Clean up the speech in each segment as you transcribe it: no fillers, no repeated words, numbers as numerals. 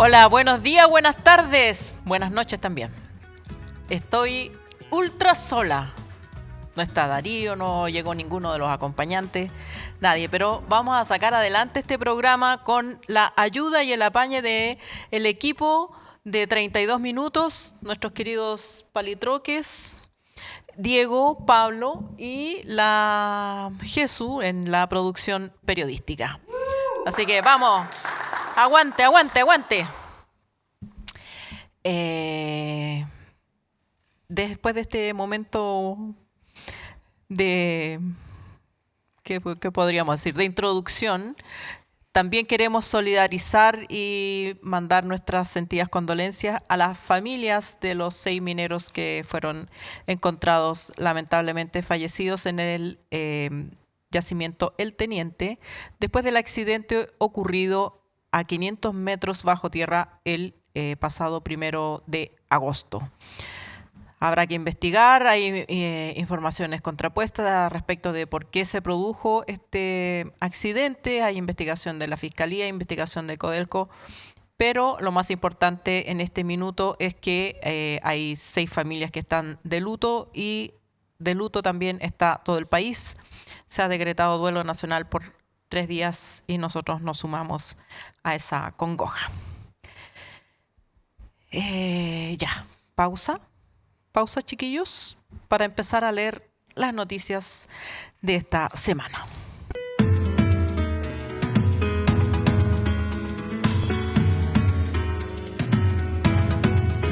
Hola, buenos días, buenas tardes, buenas noches también. Estoy ultra sola. No está Darío, no llegó ninguno de los acompañantes, nadie, pero vamos a sacar adelante este programa con la ayuda y el apañe de el equipo de 32 minutos, nuestros queridos palitroques, Diego, Pablo y la Jesús en la producción periodística. Así que vamos, aguante, aguante, aguante. Después de este momento de, ¿qué podríamos decir? De introducción, también queremos solidarizar y mandar nuestras sentidas condolencias a las familias de los 6 mineros que fueron encontrados lamentablemente fallecidos en el yacimiento El Teniente, después del accidente ocurrido a 500 metros bajo tierra el pasado 1 de agosto. Habrá que investigar, hay informaciones contrapuestas respecto de por qué se produjo este accidente, hay investigación de la Fiscalía, investigación de Codelco, pero lo más importante en este minuto es que hay 6 familias que están de luto y de luto también está todo el país. Se ha decretado duelo nacional por 3 días y nosotros nos sumamos a esa congoja. Ya, pausa. Pausa, chiquillos, para empezar a leer las noticias de esta semana.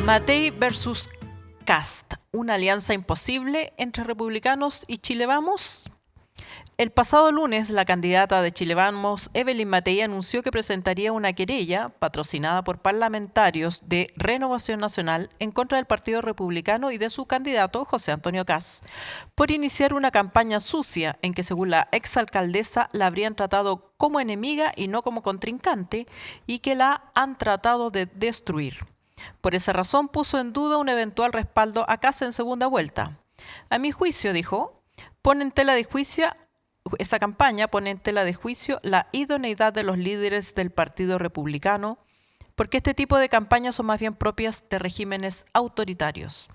Matei versus Kast, una alianza imposible entre republicanos y Chile Vamos. El pasado lunes, la candidata de Chile Vamos, Evelyn Matei, anunció que presentaría una querella patrocinada por parlamentarios de Renovación Nacional en contra del Partido Republicano y de su candidato, José Antonio Kast, por iniciar una campaña sucia en que, según la exalcaldesa, la habrían tratado como enemiga y no como contrincante y que la han tratado de destruir. Por esa razón, puso en duda un eventual respaldo a Kast en segunda vuelta. A mi juicio, dijo, esa campaña pone en tela de juicio la idoneidad de los líderes del Partido Republicano, porque este tipo de campañas son más bien propias de regímenes autoritarios.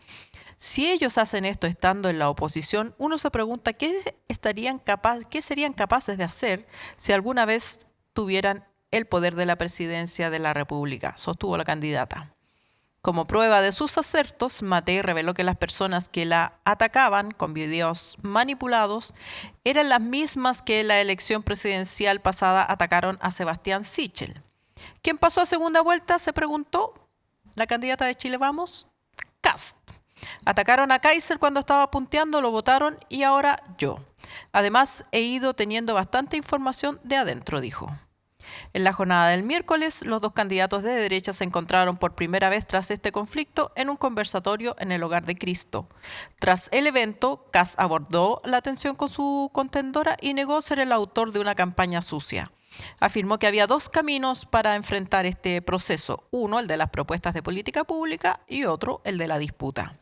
Si ellos hacen esto estando en la oposición, uno se pregunta qué serían capaces de hacer si alguna vez tuvieran el poder de la presidencia de la República, sostuvo la candidata. Como prueba de sus acertos, Matei reveló que las personas que la atacaban con videos manipulados eran las mismas que en la elección presidencial pasada atacaron a Sebastián Sichel. ¿Quién pasó a segunda vuelta?, se preguntó la candidata de Chile Vamos, Kast. Atacaron a Kaiser cuando estaba punteando, lo votaron y ahora yo. Además, he ido teniendo bastante información de adentro, dijo. En la jornada del miércoles, los dos candidatos de derecha se encontraron por primera vez tras este conflicto en un conversatorio en el Hogar de Cristo. Tras el evento, Kast abordó la tensión con su contendora y negó ser el autor de una campaña sucia. Afirmó que había 2 caminos para enfrentar este proceso, uno el de las propuestas de política pública y otro el de la disputa.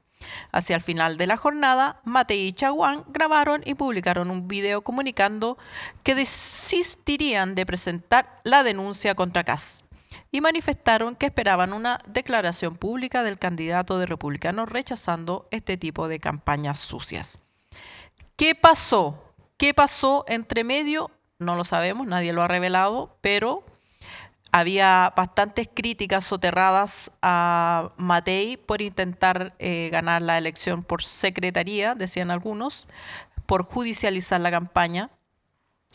Hacia el final de la jornada, Matei y Chaguán grabaron y publicaron un video comunicando que desistirían de presentar la denuncia contra Kast y manifestaron que esperaban una declaración pública del candidato de republicano rechazando este tipo de campañas sucias. ¿Qué pasó? ¿Qué pasó entre medio? No lo sabemos, nadie lo ha revelado, pero había bastantes críticas soterradas a Matei por intentar ganar la elección por secretaría, decían algunos, por judicializar la campaña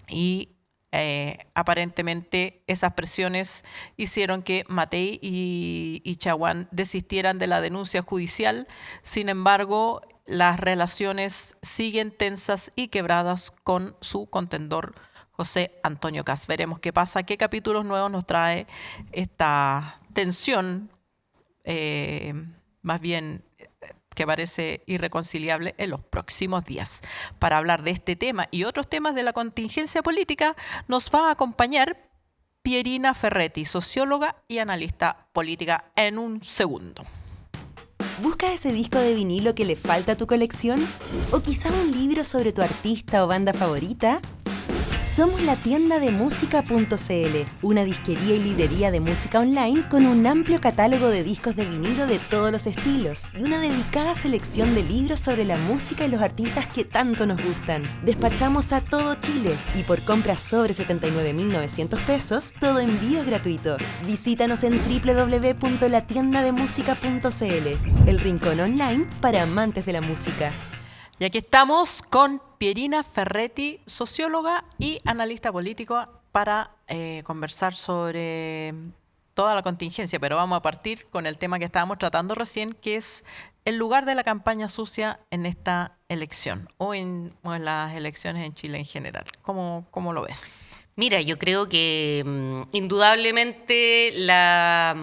y aparentemente esas presiones hicieron que Matei y Chaguán desistieran de la denuncia judicial. Sin embargo, las relaciones siguen tensas y quebradas con su contendor José Antonio Kast. Veremos qué pasa, qué capítulos nuevos nos trae esta tensión, más bien que parece irreconciliable en los próximos días. Para hablar de este tema y otros temas de la contingencia política, nos va a acompañar Pierina Ferretti, socióloga y analista política, en un segundo. ¿Buscas ese disco de vinilo que le falta a tu colección? ¿O quizá un libro sobre tu artista o banda favorita? Somos la tienda de música.cl, una disquería y librería de música online con un amplio catálogo de discos de vinilo de todos los estilos y una dedicada selección de libros sobre la música y los artistas que tanto nos gustan. Despachamos a todo Chile y por compras sobre 79.900 pesos, todo envío es gratuito. Visítanos en www.latiendademusica.cl, el rincón online para amantes de la música. Y aquí estamos con Pierina Ferretti, socióloga y analista político, para conversar sobre toda la contingencia. Pero vamos a partir con el tema que estábamos tratando recién, que es el lugar de la campaña sucia en esta elección o en las elecciones en Chile en general. ¿Cómo lo ves? Mira, yo creo que indudablemente la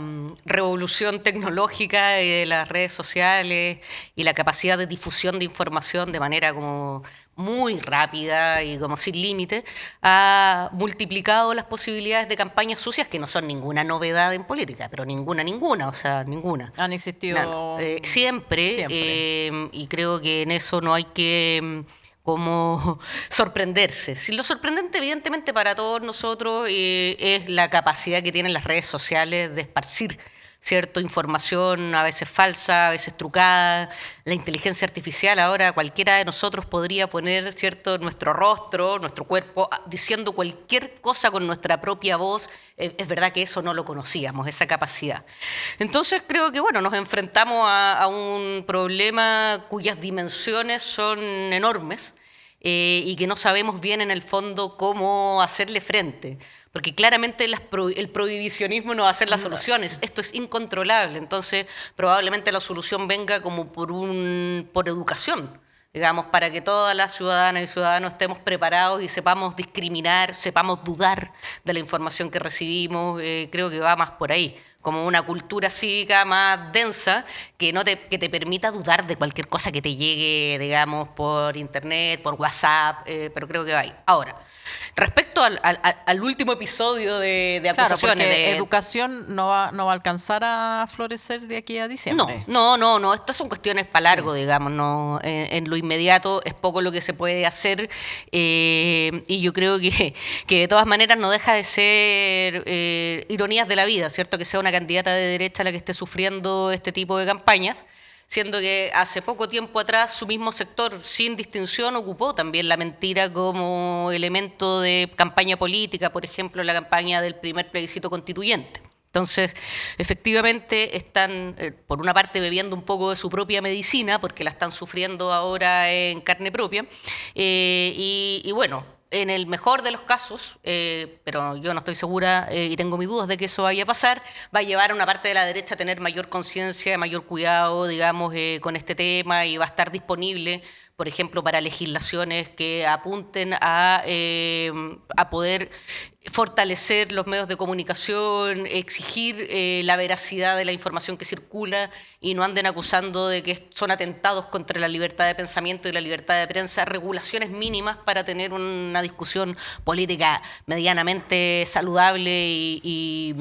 revolución tecnológica de las redes sociales y la capacidad de difusión de información de manera como muy rápida y como sin límite ha multiplicado las posibilidades de campañas sucias, que no son ninguna novedad en política, pero ninguna, o sea, ninguna. Han existido siempre. Y creo que en eso no hay que como sorprenderse. Si lo sorprendente, evidentemente, para todos nosotros es la capacidad que tienen las redes sociales de esparcir, ¿cierto? Información a veces falsa, a veces trucada. La inteligencia artificial, ahora cualquiera de nosotros podría poner, ¿cierto?, nuestro rostro, nuestro cuerpo, diciendo cualquier cosa con nuestra propia voz. Es verdad que eso no lo conocíamos, esa capacidad. Entonces creo que, bueno, nos enfrentamos a un problema cuyas dimensiones son enormes y que no sabemos bien en el fondo cómo hacerle frente. Porque claramente el prohibicionismo no va a ser la solución, esto es incontrolable. Entonces probablemente la solución venga como por educación, digamos, para que todas las ciudadanas y ciudadanos estemos preparados y sepamos discriminar, sepamos dudar de la información que recibimos. Creo que va más por ahí, como una cultura cívica más densa que te permita dudar de cualquier cosa que te llegue, digamos, por internet, por WhatsApp, pero creo que va ahí. Ahora, respecto al último episodio de acusaciones... Claro, porque de educación no va a alcanzar a florecer de aquí a diciembre. No. Estas son cuestiones para largo, digamos. No, en lo inmediato es poco lo que se puede hacer y yo creo que de todas maneras no deja de ser ironías de la vida, ¿cierto? Que sea una candidata de derecha la que esté sufriendo este tipo de campañas, siendo que hace poco tiempo atrás su mismo sector, sin distinción, ocupó también la mentira como elemento de campaña política, por ejemplo, la campaña del primer plebiscito constituyente. Entonces, efectivamente, están, por una parte, bebiendo un poco de su propia medicina, porque la están sufriendo ahora en carne propia, y bueno, en el mejor de los casos, pero yo no estoy segura y tengo mis dudas de que eso vaya a pasar, va a llevar a una parte de la derecha a tener mayor conciencia, mayor cuidado, digamos, con este tema, y va a estar disponible, por ejemplo, para legislaciones que apunten a poder fortalecer los medios de comunicación, exigir la veracidad de la información que circula y no anden acusando de que son atentados contra la libertad de pensamiento y la libertad de prensa, regulaciones mínimas para tener una discusión política medianamente saludable y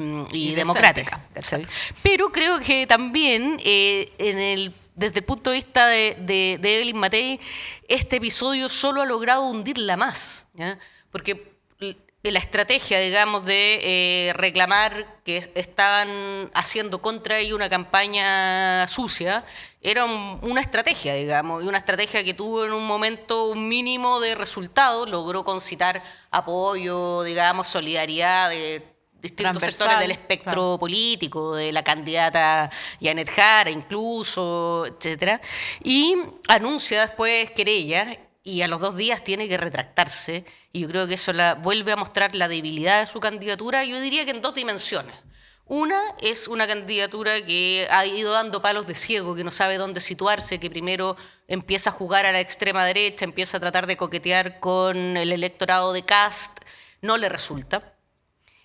democrática. ¿Cachai? Pero creo que también desde el punto de vista de Evelyn Matei, este episodio solo ha logrado hundirla más, ¿ya? Porque la estrategia, digamos, de reclamar que estaban haciendo contra ella una campaña sucia, era una estrategia, digamos, y una estrategia que tuvo en un momento un mínimo de resultado, logró concitar apoyo, digamos, solidaridad de distintos sectores del espectro político, de la candidata Janet Jara incluso, etcétera, y anuncia después querella, y a los 2 días tiene que retractarse, y yo creo que eso vuelve a mostrar la debilidad de su candidatura, yo diría que en 2 dimensiones. Una es una candidatura que ha ido dando palos de ciego, que no sabe dónde situarse, que primero empieza a jugar a la extrema derecha, empieza a tratar de coquetear con el electorado de Kast, no le resulta.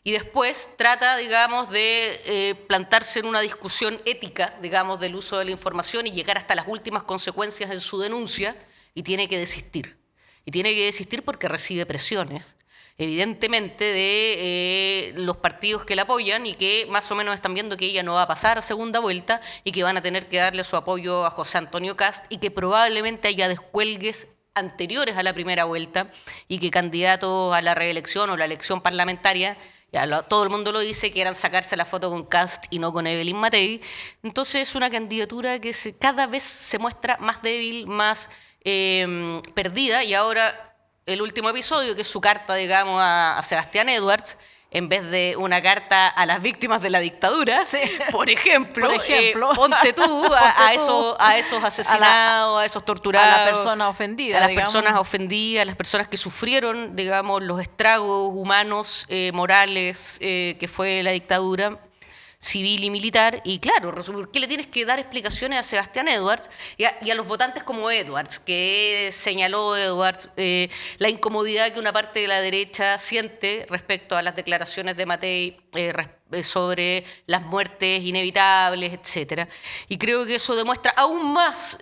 Y después trata, digamos, de plantarse en una discusión ética, digamos, del uso de la información y llegar hasta las últimas consecuencias en su denuncia, y tiene que desistir. Y tiene que desistir porque recibe presiones, evidentemente, de los partidos que la apoyan y que más o menos están viendo que ella no va a pasar a segunda vuelta y que van a tener que darle su apoyo a José Antonio Kast y que probablemente haya descuelgues anteriores a la primera vuelta y que candidatos a la reelección o la elección parlamentaria, todo el mundo lo dice, quieran sacarse la foto con Kast y no con Evelyn Matei. Entonces es una candidatura que cada vez se muestra más débil, más perdida, y ahora el último episodio, que es su carta, digamos, a Sebastián Edwards, en vez de una carta a las víctimas de la dictadura, sí. por ejemplo, ponte tú a esos asesinados, a esos torturados, a las personas ofendidas, a las personas ofendidas, a las personas que sufrieron, digamos, los estragos humanos, morales, que fue la dictadura civil y militar. Y claro, ¿por qué le tienes que dar explicaciones a Sebastián Edwards y a los votantes como Edwards, que señaló Edwards la incomodidad que una parte de la derecha siente respecto a las declaraciones de Matei sobre las muertes inevitables, etcétera? Y creo que eso demuestra aún más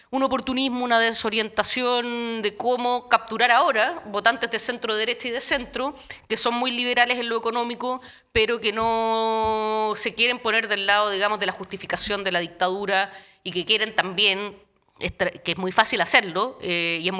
un oportunismo, una desorientación de cómo capturar ahora votantes de centro derecha y de centro, que son muy liberales en lo económico, pero que no se quieren poner del lado, digamos, de la justificación de la dictadura, y que quieren también, que es muy fácil hacerlo, y es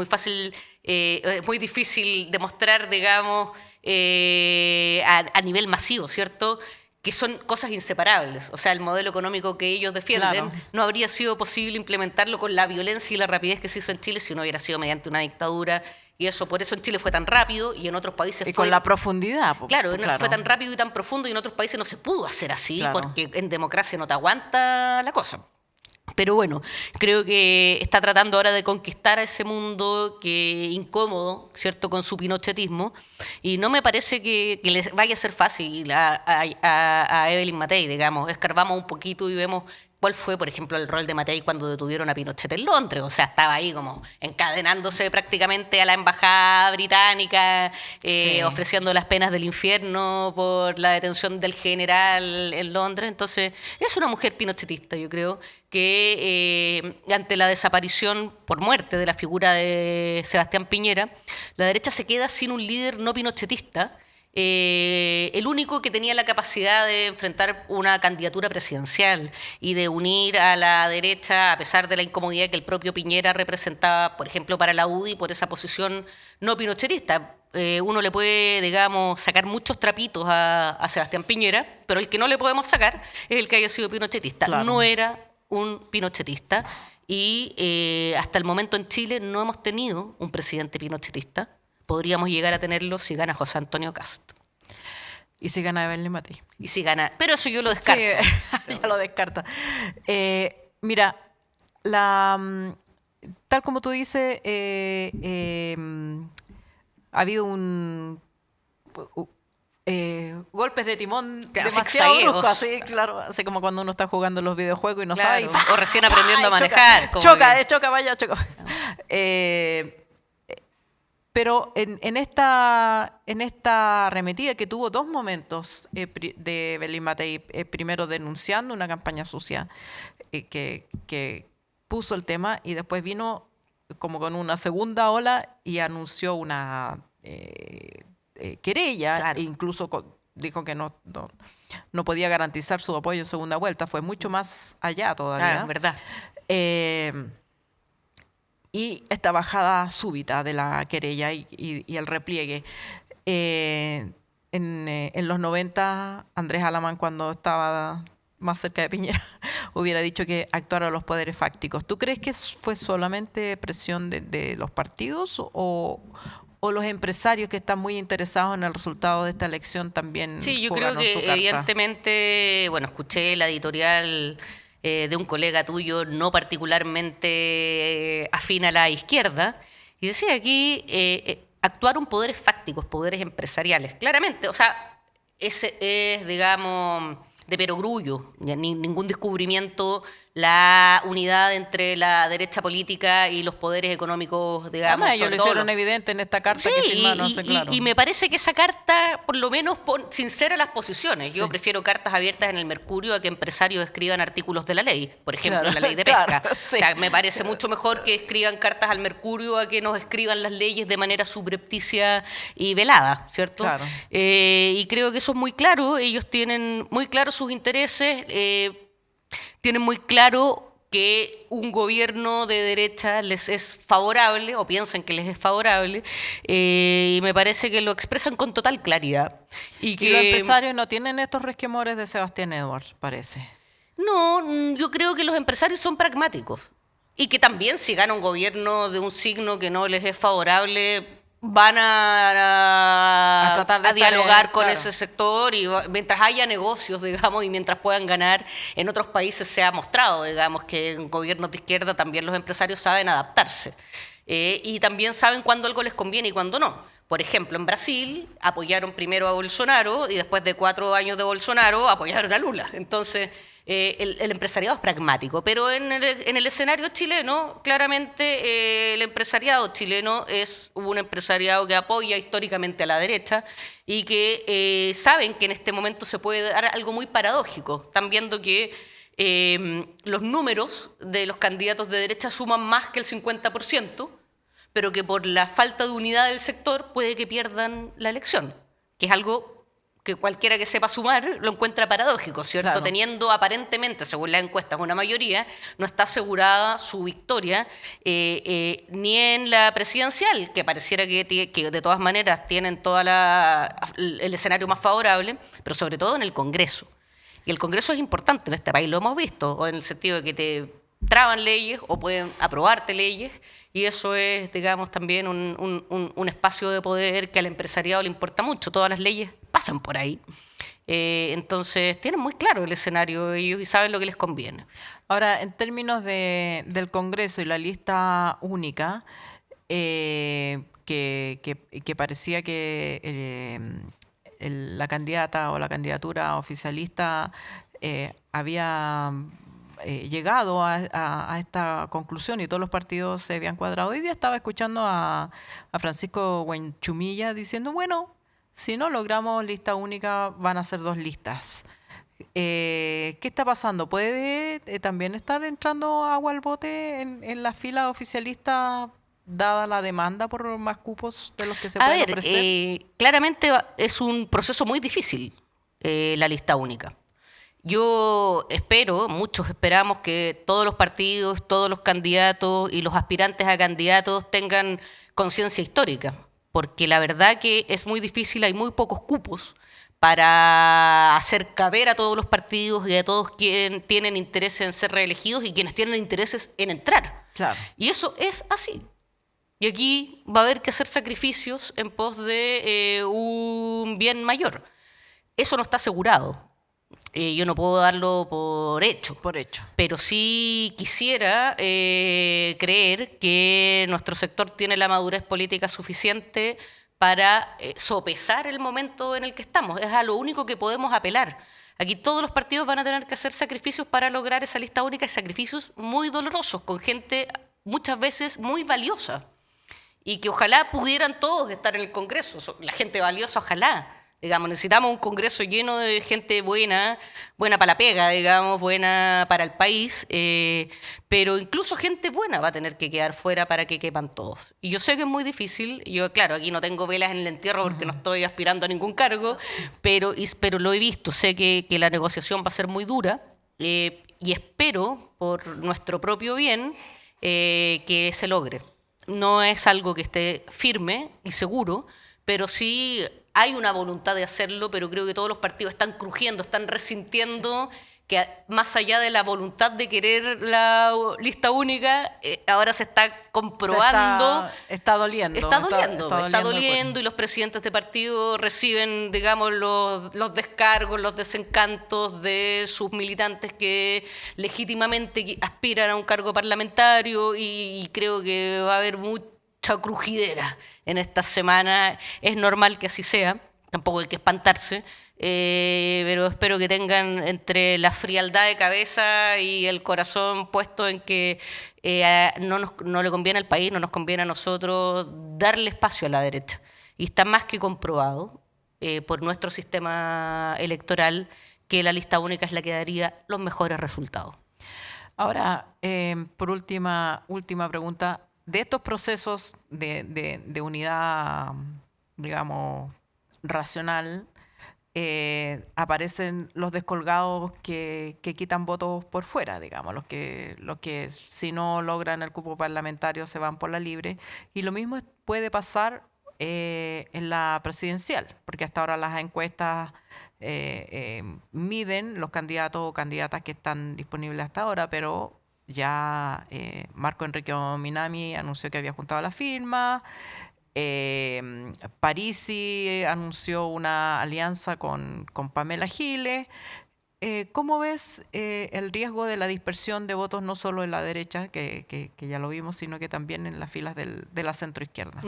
muy difícil demostrar, digamos, a nivel masivo, ¿cierto?, que son cosas inseparables. O sea, el modelo económico que ellos defienden, claro, no habría sido posible implementarlo con la violencia y la rapidez que se hizo en Chile si no hubiera sido mediante una dictadura. Y por eso en Chile fue tan rápido, y en otros países y con la profundidad. Claro, fue tan rápido y tan profundo, y en otros países no se pudo hacer así, claro, porque en democracia no te aguanta la cosa. Pero bueno, creo que está tratando ahora de conquistar a ese mundo incómodo, ¿cierto?, con su pinochetismo, y no me parece que les vaya a ser fácil a Evelyn Matei, digamos. Escarbamos un poquito y vemos cuál fue, por ejemplo, el rol de Matei cuando detuvieron a Pinochet en Londres. O sea, estaba ahí como encadenándose prácticamente a la embajada británica, sí, ofreciendo las penas del infierno por la detención del general en Londres. Entonces, es una mujer pinochetista, yo creo, que ante la desaparición por muerte de la figura de Sebastián Piñera, la derecha se queda sin un líder no pinochetista, el único que tenía la capacidad de enfrentar una candidatura presidencial y de unir a la derecha, a pesar de la incomodidad que el propio Piñera representaba, por ejemplo, para la UDI, por esa posición no pinochetista. Uno le puede, digamos, sacar muchos trapitos a Sebastián Piñera, pero el que no le podemos sacar es el que haya sido pinochetista. Claro. No era un pinochetista, y hasta el momento en Chile no hemos tenido un presidente pinochetista. Podríamos llegar a tenerlo si gana José Antonio Kast. Y si gana Evelyn Matei. Y si gana, pero eso yo lo descarto. Sí, ya lo descarta. Mira, tal como tú dices, ha habido golpes de timón demasiado bruscos, así, claro, así como cuando uno está jugando los videojuegos y no sabe. O recién aprendiendo a manejar. Choca. Pero en esta arremetida, que tuvo dos momentos de Evelyn Matei, primero denunciando una campaña sucia que puso el tema, y después vino como con una segunda ola y anunció una querella, claro, e incluso dijo que no podía garantizar su apoyo en segunda vuelta. Fue mucho más allá todavía. Claro, verdad. Y esta bajada súbita de la querella y el repliegue. En los 90, Andrés Alamán, cuando estaba más cerca de Piñera, hubiera dicho que actuaron los poderes fácticos. ¿Tú crees que fue solamente presión de los partidos, o los empresarios que están muy interesados en el resultado de esta elección también? Sí, yo creo que evidentemente, bueno, escuché la editorial de un colega tuyo no particularmente afín a la izquierda, y decía aquí actuaron poderes fácticos, poderes empresariales, claramente. O sea, ese es, digamos, de perogrullo, ningún descubrimiento la unidad entre la derecha política y los poderes económicos, digamos. Ellos lo hicieron evidente en esta carta, sí, que firmaron. Claro. Y me parece que esa carta, por lo menos, sincera las posiciones. Yo prefiero cartas abiertas en el Mercurio a que empresarios escriban artículos de la ley, por ejemplo, claro, la ley de pesca. Claro, sí. O sea, me parece mucho mejor que escriban cartas al Mercurio a que nos escriban las leyes de manera subrepticia y velada, ¿cierto? Claro. Y creo que eso es muy claro. Ellos tienen muy claros sus intereses, tienen muy claro que un gobierno de derecha les es favorable o piensan que les es favorable, y me parece que lo expresan con total claridad. Y los empresarios no tienen estos resquemores de Sebastián Edwards, parece. No, yo creo que los empresarios son pragmáticos y que también si gana un gobierno de un signo que no les es favorable, van a tratar de dialogar con claro. ese sector y mientras haya negocios, digamos, y mientras puedan ganar. En otros países se ha mostrado, digamos, que en gobiernos de izquierda también los empresarios saben adaptarse y también saben cuándo algo les conviene y cuándo no. Por ejemplo, en Brasil apoyaron primero a Bolsonaro y después de 4 años de Bolsonaro apoyaron a Lula. Entonces, el empresariado es pragmático, pero en el escenario chileno, claramente el empresariado chileno es un empresariado que apoya históricamente a la derecha y que saben que en este momento se puede dar algo muy paradójico. Están viendo que los números de los candidatos de derecha suman más que el 50%, pero que por la falta de unidad del sector puede que pierdan la elección, que es algo que cualquiera que sepa sumar lo encuentra paradójico, ¿cierto? Claro. Teniendo aparentemente, según las encuestas, una mayoría, no está asegurada su victoria ni en la presidencial, que pareciera que de todas maneras tienen el escenario más favorable, pero sobre todo en el Congreso. Y el Congreso es importante en este país, lo hemos visto, o en el sentido de que te traban leyes o pueden aprobarte leyes, y eso es, digamos, también un espacio de poder que al empresariado le importa mucho. Todas las leyes pasan por ahí. Entonces, tienen muy claro el escenario ellos y saben lo que les conviene. Ahora, en términos del Congreso y la lista única, que parecía que la candidata o la candidatura oficialista había llegado a esta conclusión y todos los partidos se habían cuadrado. Hoy día estaba escuchando a Francisco Buenchumilla diciendo, bueno, si no logramos lista única, van a ser 2 listas. ¿Qué está pasando? ¿Puede también estar entrando agua al bote en la fila oficialista, dada la demanda por más cupos de los que se pueden ofrecer? Claramente es un proceso muy difícil la lista única. Yo espero, muchos esperamos que todos los partidos, todos los candidatos y los aspirantes a candidatos tengan conciencia histórica, porque la verdad que es muy difícil, hay muy pocos cupos para hacer caber a todos los partidos y a todos quienes tienen interés en ser reelegidos y quienes tienen intereses en entrar. Claro. Y eso es así. Y aquí va a haber que hacer sacrificios en pos de un bien mayor. Eso no está asegurado. Yo no puedo darlo por hecho. Por hecho. Pero sí quisiera creer que nuestro sector tiene la madurez política suficiente para sopesar el momento en el que estamos. Es a lo único que podemos apelar. Aquí todos los partidos van a tener que hacer sacrificios para lograr esa lista única y sacrificios muy dolorosos, con gente muchas veces muy valiosa. Y que ojalá pudieran todos estar en el Congreso. La gente valiosa, ojalá. Digamos, necesitamos un Congreso lleno de gente buena para la pega, digamos, buena para el país, pero incluso gente buena va a tener que quedar fuera para que quepan todos. Y yo sé que es muy difícil, yo claro, aquí no tengo velas en el entierro porque no estoy aspirando a ningún cargo, pero lo he visto, sé que la negociación va a ser muy dura y espero, por nuestro propio bien, que se logre. No es algo que esté firme y seguro, pero sí hay una voluntad de hacerlo, pero creo que todos los partidos están crujiendo, están resintiendo que más allá de la voluntad de querer la lista única, ahora se está comprobando. Está doliendo. Está doliendo y los presidentes de partido reciben, digamos, los descargos, los desencantos de sus militantes que legítimamente aspiran a un cargo parlamentario y creo que va a haber mucha crujidera en esta semana. Es normal que así sea, tampoco hay que espantarse, pero espero que tengan entre la frialdad de cabeza y el corazón puesto en que no le conviene al país, no nos conviene a nosotros darle espacio a la derecha. Y está más que comprobado por nuestro sistema electoral que la lista única es la que daría los mejores resultados. Ahora, por última pregunta, de estos procesos de unidad, digamos, racional, aparecen los descolgados que quitan votos por fuera, digamos, los que si no logran el cupo parlamentario se van por la libre. Y lo mismo puede pasar en la presidencial, porque hasta ahora las encuestas miden los candidatos o candidatas que están disponibles hasta ahora, pero ya Marco Enrique Minami anunció que había juntado la firma. Parisi anunció una alianza con Pamela Giles. ¿Cómo ves el riesgo de la dispersión de votos no solo en la derecha, que ya lo vimos, sino que también en las filas de la centroizquierda?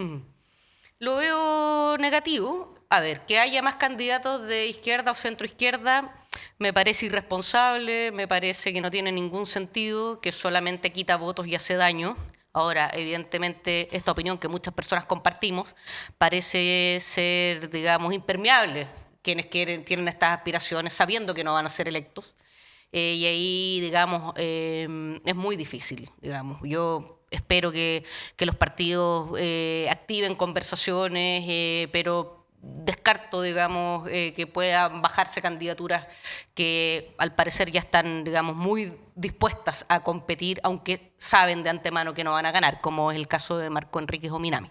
Lo veo negativo. A ver, que haya más candidatos de izquierda o centroizquierda me parece irresponsable, me parece que no tiene ningún sentido, que solamente quita votos y hace daño. Ahora, evidentemente, esta opinión que muchas personas compartimos parece ser, digamos, impermeable. Quienes tienen estas aspiraciones sabiendo que no van a ser electos. Y ahí, digamos, es muy difícil, digamos. Yo espero que los partidos activen conversaciones, pero descarto, digamos, que puedan bajarse candidaturas que al parecer ya están, digamos, muy dispuestas a competir, aunque saben de antemano que no van a ganar, como es el caso de Marco Enrique Minami.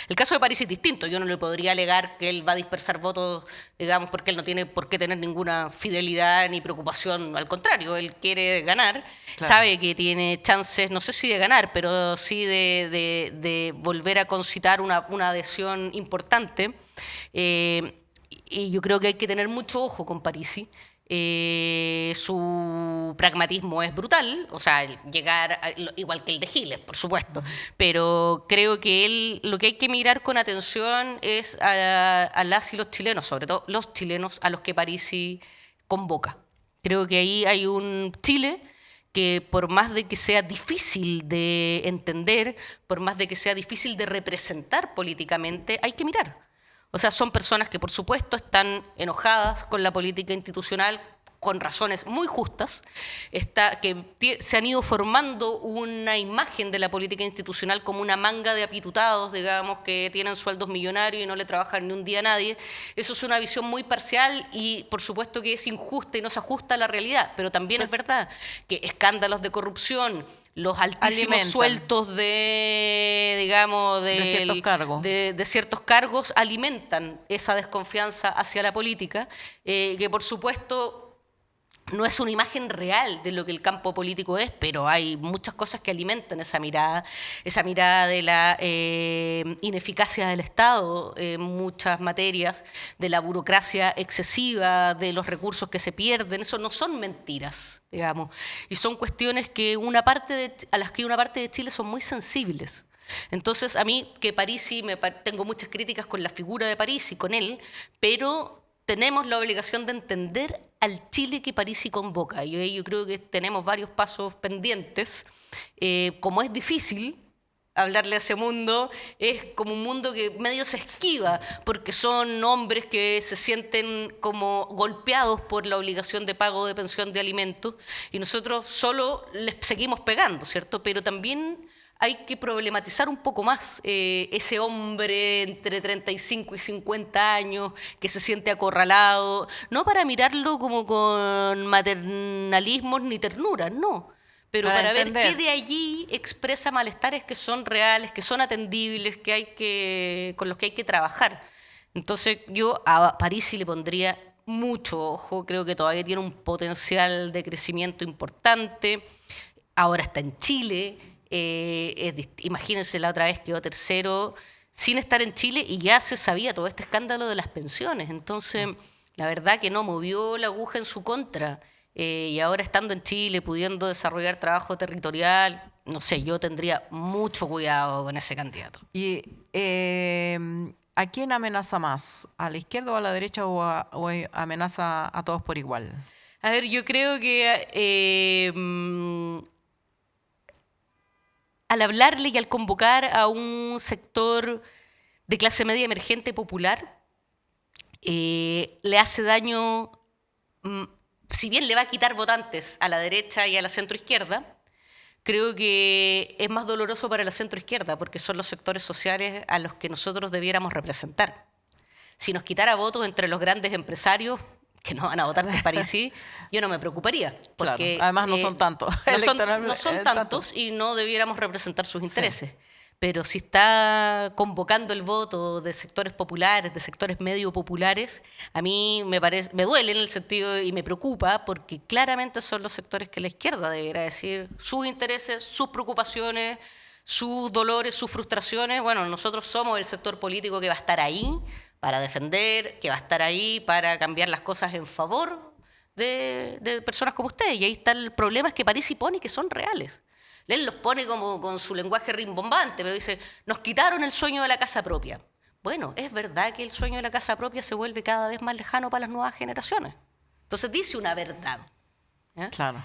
El caso de Parisi es distinto. Yo no le podría alegar que él va a dispersar votos, digamos, porque él no tiene por qué tener ninguna fidelidad ni preocupación. Al contrario, él quiere ganar, claro. Sabe que tiene chances, no sé si de ganar, pero sí de volver a concitar una adhesión importante. Y yo creo que hay que tener mucho ojo con Parisi. Su pragmatismo es brutal, o sea, llegar igual que el de Giles, por supuesto, pero creo que lo que hay que mirar con atención es a las y los chilenos, sobre todo los chilenos a los que Parisi convoca. Creo que ahí hay un Chile que por más de que sea difícil de entender, por más de que sea difícil de representar políticamente, hay que mirar. O sea, son personas que, por supuesto, están enojadas con la política institucional, con razones muy justas, que se han ido formando una imagen de la política institucional como una manga de apitutados, digamos, que tienen sueldos millonarios y no le trabajan ni un día a nadie. Eso es una visión muy parcial y, por supuesto, que es injusta y no se ajusta a la realidad, pero también es verdad que escándalos de corrupción, los altísimos sueldos de ciertos cargos alimentan esa desconfianza hacia la política, que por supuesto no es una imagen real de lo que el campo político es, pero hay muchas cosas que alimentan esa mirada de la ineficacia del Estado en muchas materias, de la burocracia excesiva, de los recursos que se pierden. Eso no son mentiras, digamos, y son cuestiones que a las que una parte de Chile son muy sensibles. Entonces, a mí que Parisi, tengo muchas críticas con la figura de Parisi, con él, pero tenemos la obligación de entender al Chile que Parisi convoca. Yo creo que tenemos varios pasos pendientes. Como es difícil hablarle a ese mundo, es como un mundo que medio se esquiva, porque son hombres que se sienten como golpeados por la obligación de pago de pensión de alimentos, y nosotros solo les seguimos pegando, ¿cierto? Pero también hay que problematizar un poco más ese hombre entre 35 y 50 años que se siente acorralado, no para mirarlo como con maternalismos ni ternuras, no, pero para ver qué de allí expresa malestares que son reales, que son atendibles, con los que hay que trabajar. Entonces yo a Parisi le pondría mucho ojo, creo que todavía tiene un potencial de crecimiento importante, ahora está en Chile. Imagínense, la otra vez quedó tercero sin estar en Chile y ya se sabía todo este escándalo de las pensiones. Entonces, la verdad que no movió la aguja en su contra. Y ahora estando en Chile, pudiendo desarrollar trabajo territorial, no sé, yo tendría mucho cuidado con ese candidato. ¿Y a quién amenaza más? ¿A la izquierda o a la derecha o amenaza a todos por igual? A ver, yo creo que al hablarle y al convocar a un sector de clase media emergente popular, le hace daño, si bien le va a quitar votantes a la derecha y a la centroizquierda, creo que es más doloroso para la centroizquierda porque son los sectores sociales a los que nosotros debiéramos representar. Si nos quitara votos entre los grandes empresarios que no van a votar por Parisi, yo no me preocuparía. Porque, claro. Además no son tantos. No son tantos y no debiéramos representar sus intereses. Sí. Pero si está convocando el voto de sectores populares, de sectores medio populares, a mí me duele en el sentido y me preocupa porque claramente son los sectores que la izquierda deberá decir sus intereses, sus preocupaciones, sus dolores, sus frustraciones. Bueno, nosotros somos el sector político que va a estar ahí para defender, que va a estar ahí para cambiar las cosas en favor de personas como ustedes. Y ahí está el problema, es que Parisi pone que son reales. Él los pone como con su lenguaje rimbombante, pero dice, nos quitaron el sueño de la casa propia. Bueno, es verdad que el sueño de la casa propia se vuelve cada vez más lejano para las nuevas generaciones. Entonces dice una verdad. Claro.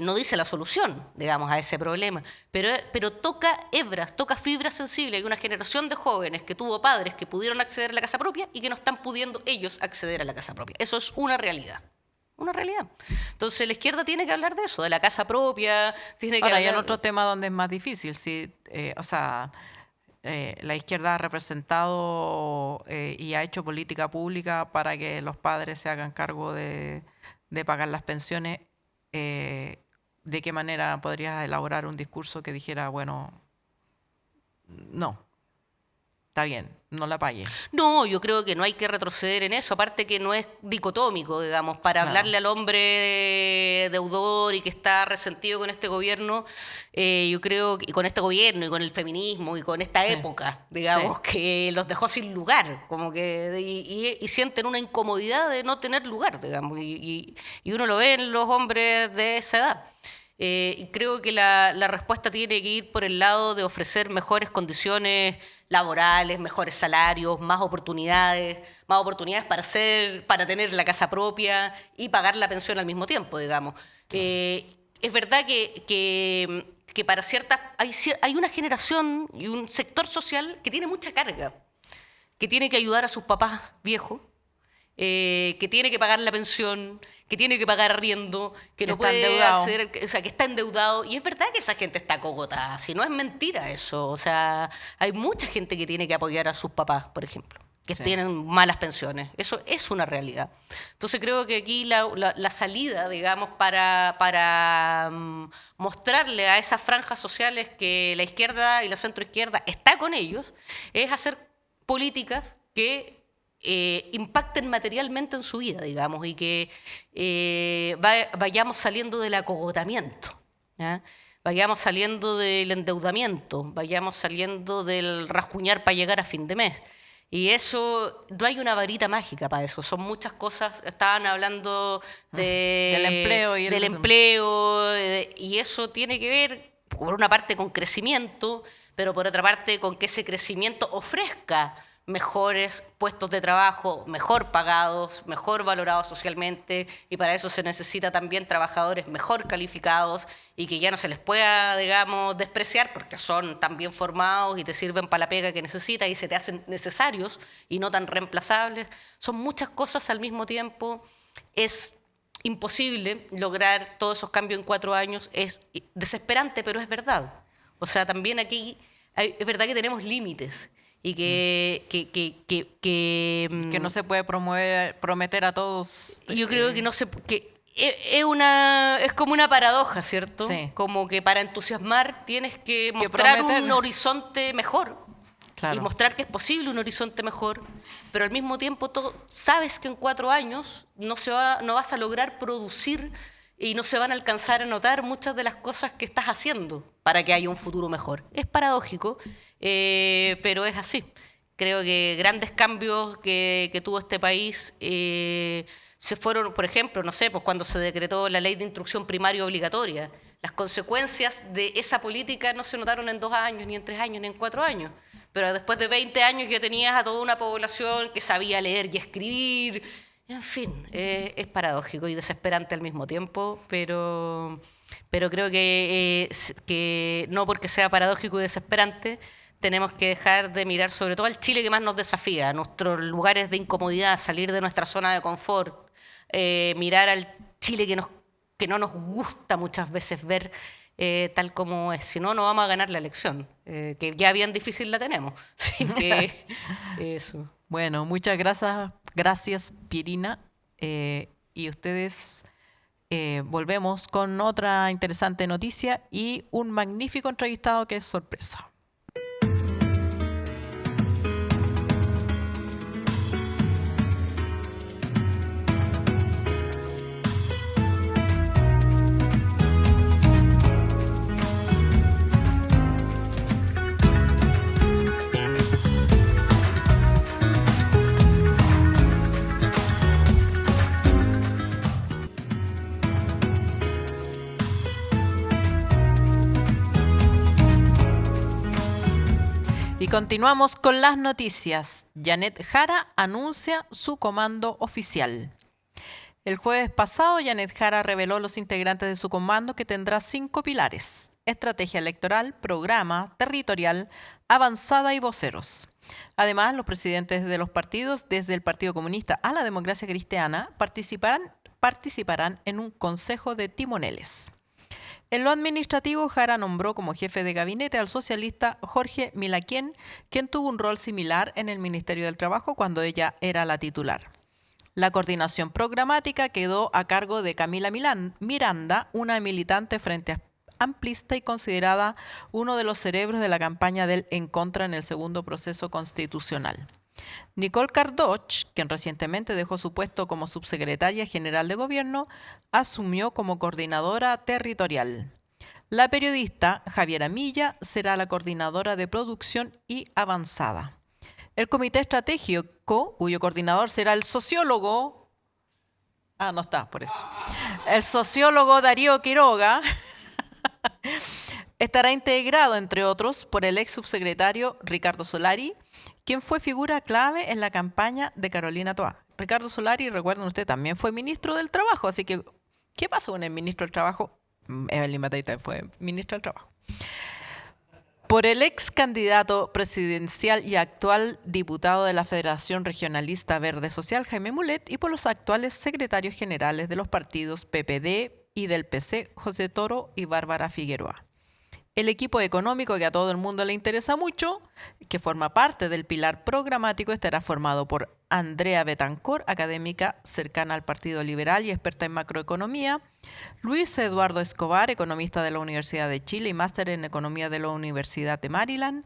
No dice la solución, digamos, a ese problema, pero toca hebras, toca fibras sensibles. Hay una generación de jóvenes que tuvo padres que pudieron acceder a la casa propia y que no están pudiendo ellos acceder a la casa propia. Eso es una realidad. Una realidad. Entonces la izquierda tiene que hablar de eso, de la casa propia. Tiene que Ahora, hablar... hay otro tema donde es más difícil. Sí, la izquierda ha representado y ha hecho política pública para que los padres se hagan cargo de pagar las pensiones. ¿De qué manera podrías elaborar un discurso que dijera, bueno, no, está bien, no la pague? No, yo creo que no hay que retroceder en eso, aparte que no es dicotómico, digamos, para hablarle al hombre deudor y que está resentido con este gobierno, yo creo, y con este gobierno y con el feminismo y con esta época, digamos, que los dejó sin lugar, como que y sienten una incomodidad de no tener lugar, digamos, y uno lo ve en los hombres de esa edad. Y creo que la respuesta tiene que ir por el lado de ofrecer mejores condiciones laborales, mejores salarios, más oportunidades para tener la casa propia y pagar la pensión al mismo tiempo, digamos. Es verdad que para ciertas... Hay una generación y un sector social que tiene mucha carga, que tiene que ayudar a sus papás viejos, que tiene que pagar la pensión, que tiene que pagar arriendo, que no puede acceder, o sea, que está endeudado. Y es verdad que esa gente está cogotada, si no es mentira eso. O sea, hay mucha gente que tiene que apoyar a sus papás, por ejemplo, que tienen malas pensiones. Eso es una realidad. Entonces creo que aquí la salida, digamos, para mostrarle a esas franjas sociales que la izquierda y la centroizquierda está con ellos, es hacer políticas que impacten materialmente en su vida, digamos, y que vayamos saliendo del acogotamiento, ¿ya? Vayamos saliendo del endeudamiento, vayamos saliendo del rasguñar para llegar a fin de mes. Y eso, no hay una varita mágica para eso, son muchas cosas. Estaban hablando del empleo, y eso tiene que ver, por una parte, con crecimiento, pero por otra parte, con que ese crecimiento ofrezca mejores puestos de trabajo, mejor pagados, mejor valorados socialmente, y para eso se necesita también trabajadores mejor calificados y que ya no se les pueda, digamos, despreciar porque son tan bien formados y te sirven para la pega que necesitas y se te hacen necesarios y no tan reemplazables. Son muchas cosas al mismo tiempo. Es imposible lograr todos esos cambios en 4 años. Es desesperante, pero es verdad. O sea, también aquí es verdad que tenemos límites. Y que no se puede prometer a todos. Yo creo que no se... es como una paradoja, ¿cierto? Sí. Como que para entusiasmar tienes que mostrar un horizonte mejor. Claro. Y mostrar que es posible un horizonte mejor, pero al mismo tiempo sabes que en 4 años no vas a lograr producir y no se van a alcanzar a notar muchas de las cosas que estás haciendo para que haya un futuro mejor. Es paradójico, pero es así. Creo que grandes cambios que tuvo este país se fueron, por ejemplo, no sé, pues cuando se decretó la ley de instrucción primaria obligatoria. Las consecuencias de esa política no se notaron en 2 años, ni en 3 años, ni en 4 años. Pero después de 20 años ya tenías a toda una población que sabía leer y escribir. En fin, es paradójico y desesperante al mismo tiempo, pero creo que no porque sea paradójico y desesperante, tenemos que dejar de mirar sobre todo al Chile que más nos desafía, a nuestros lugares de incomodidad, salir de nuestra zona de confort, mirar al Chile que no nos gusta muchas veces ver tal como es. Si no, no vamos a ganar la elección, que ya bien difícil la tenemos. Así que eso. Bueno, muchas gracias Pierina. Y ustedes volvemos con otra interesante noticia y un magnífico entrevistado que es sorpresa. Y continuamos con las noticias. Janet Jara anuncia su comando oficial. El jueves pasado, Janet Jara reveló los integrantes de su comando, que tendrá 5 pilares: estrategia electoral, programa, territorial, avanzada y voceros. Además, los presidentes de los partidos, desde el Partido Comunista a la Democracia Cristiana, participarán en un consejo de timoneles. En lo administrativo, Jara nombró como jefe de gabinete al socialista Jorge Milaquén, quien tuvo un rol similar en el Ministerio del Trabajo cuando ella era la titular. La coordinación programática quedó a cargo de Camila Miranda, una militante frente amplista y considerada uno de los cerebros de la campaña del En Contra en el segundo proceso constitucional. Nicole Cardoch, quien recientemente dejó su puesto como subsecretaria general de gobierno, asumió como coordinadora territorial. La periodista Javiera Milla será la coordinadora de producción y avanzada. El comité estratégico, cuyo coordinador será el sociólogo... no está, por eso. El sociólogo Darío Quiroga estará integrado, entre otros, por el ex subsecretario Ricardo Solari, quien fue figura clave en la campaña de Carolina Toá. Ricardo Solari, recuerden ustedes, también fue ministro del Trabajo, así que, ¿qué pasó con el ministro del Trabajo? Evelyn Matei fue ministro del Trabajo. Por el ex candidato presidencial y actual diputado de la Federación Regionalista Verde Social, Jaime Mulet, y por los actuales secretarios generales de los partidos PPD y del PC, José Toro y Bárbara Figueroa. El equipo económico, que a todo el mundo le interesa mucho, que forma parte del pilar programático, estará formado por Andrea Betancor, académica cercana al Partido Liberal y experta en macroeconomía; Luis Eduardo Escobar, economista de la Universidad de Chile y máster en economía de la Universidad de Maryland;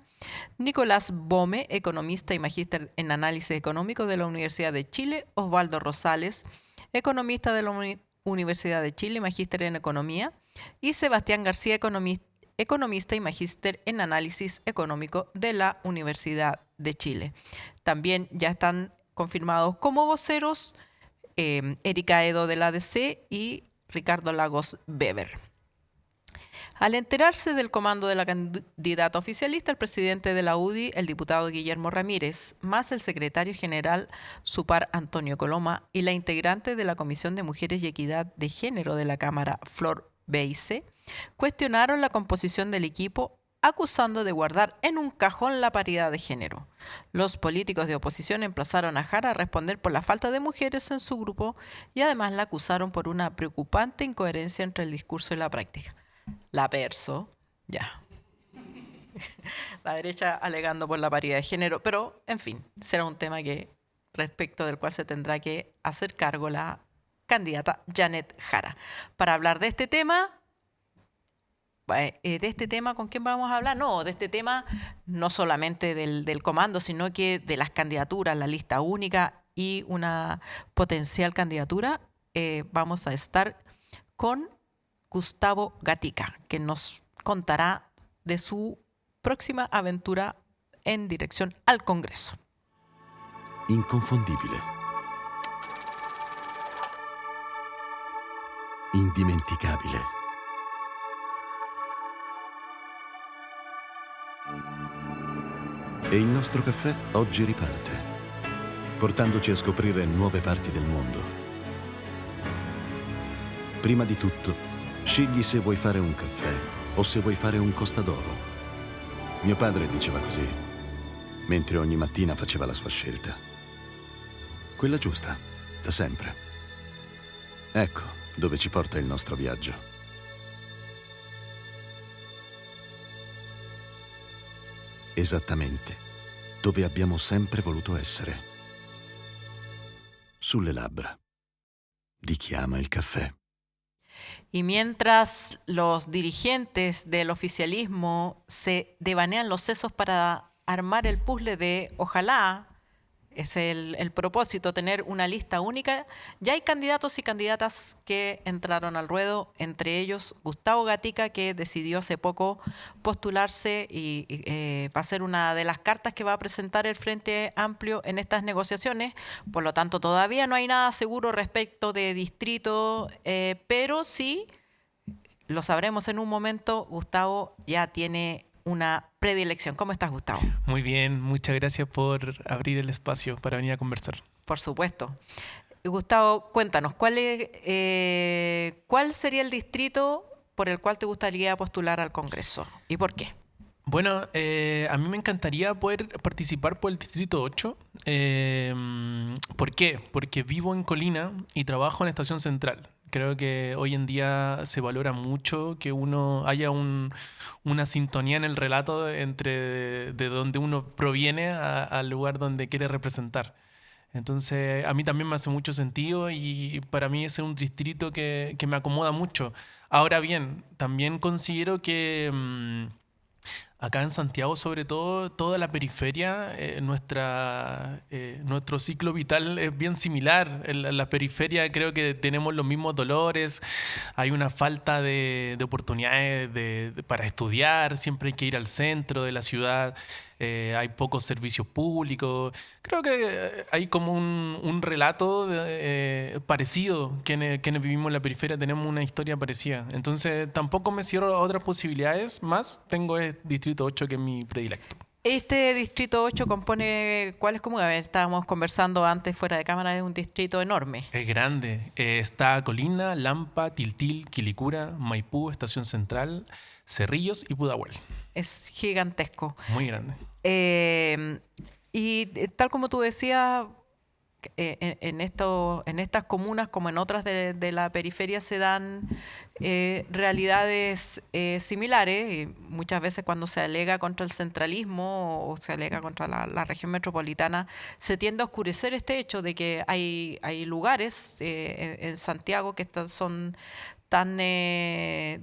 Nicolás Bome, economista y magíster en análisis económico de la Universidad de Chile; Osvaldo Rosales, economista de la Universidad de Chile y magíster en economía; y Sebastián García, economista y magíster en análisis económico de la Universidad de Chile. También ya están confirmados como voceros Erika Edo de la ADC y Ricardo Lagos Weber. Al enterarse del comando de la candidata oficialista, el presidente de la UDI, el diputado Guillermo Ramírez, más el secretario general Supar Antonio Coloma y la integrante de la Comisión de Mujeres y Equidad de Género de la Cámara, Flor Beise, cuestionaron la composición del equipo, acusando de guardar en un cajón la paridad de género. Los políticos de oposición emplazaron a Jara a responder por la falta de mujeres en su grupo y además la acusaron por una preocupante incoherencia entre el discurso y la práctica. La perso, ya. La derecha alegando por la paridad de género, pero en fin, será un tema respecto del cual se tendrá que hacer cargo la candidata Janet Jara. Para hablar de este tema, ¿con quién vamos a hablar? No, de este tema no solamente del comando, sino que de las candidaturas, la lista única y una potencial candidatura. Vamos a estar con Gustavo Gatica, que nos contará de su próxima aventura en dirección al Congreso. Inconfondibile. Indimenticabile. E il nostro caffè oggi riparte, portandoci a scoprire nuove parti del mondo. Prima di tutto, scegli se vuoi fare un caffè o se vuoi fare un costadoro. Mio padre diceva così, mentre ogni mattina faceva la sua scelta. Quella giusta, da sempre. Ecco dove ci porta il nostro viaggio. esattamente dove abbiamo sempre voluto essere. Sulle labbra di chi ama il caffè. Y mientras los dirigentes del oficialismo se devanean los sesos para armar el puzzle de ojalá, es el propósito, tener una lista única, ya hay candidatos y candidatas que entraron al ruedo, entre ellos Gustavo Gatica, que decidió hace poco postularse y va a ser una de las cartas que va a presentar el Frente Amplio en estas negociaciones. Por lo tanto, todavía no hay nada seguro respecto de distrito, pero sí, lo sabremos en un momento, Gustavo ya tiene una predilección. ¿Cómo estás, Gustavo? Muy bien, muchas gracias por abrir el espacio para venir a conversar. Por supuesto. Gustavo, cuéntanos, ¿cuál sería el distrito por el cual te gustaría postular al Congreso y por qué? Bueno, a mí me encantaría poder participar por el Distrito 8. ¿Por qué? Porque vivo en Colina y trabajo en Estación Central. Creo que hoy en día se valora mucho que haya una sintonía en el relato entre de donde uno proviene al lugar donde quiere representar. Entonces, a mí también me hace mucho sentido y para mí es un distrito que me acomoda mucho. Ahora bien, también considero que acá en Santiago, sobre todo, toda la periferia, nuestro ciclo vital es bien similar. En la periferia creo que tenemos los mismos dolores, hay una falta de oportunidades para estudiar, siempre hay que ir al centro de la ciudad, hay pocos servicios públicos. Creo que hay como un relato parecido, quienes vivimos en la periferia tenemos una historia parecida. Entonces tampoco me cierro a otras posibilidades, más tengo el Distrito 8 que es mi predilecto. Este Distrito 8 compone, ¿cuáles comunas? A ver, estábamos conversando antes fuera de cámara, es un distrito enorme. Es grande. Está Colina, Lampa, Tiltil, Quilicura, Maipú, Estación Central, Cerrillos y Pudahuel. Es gigantesco. Muy grande. Y tal como tú decías, en estas comunas como en otras de la periferia se dan realidades similares. Y muchas veces cuando se alega contra el centralismo o se alega contra la región metropolitana, se tiende a oscurecer este hecho de que hay lugares en Santiago que son tan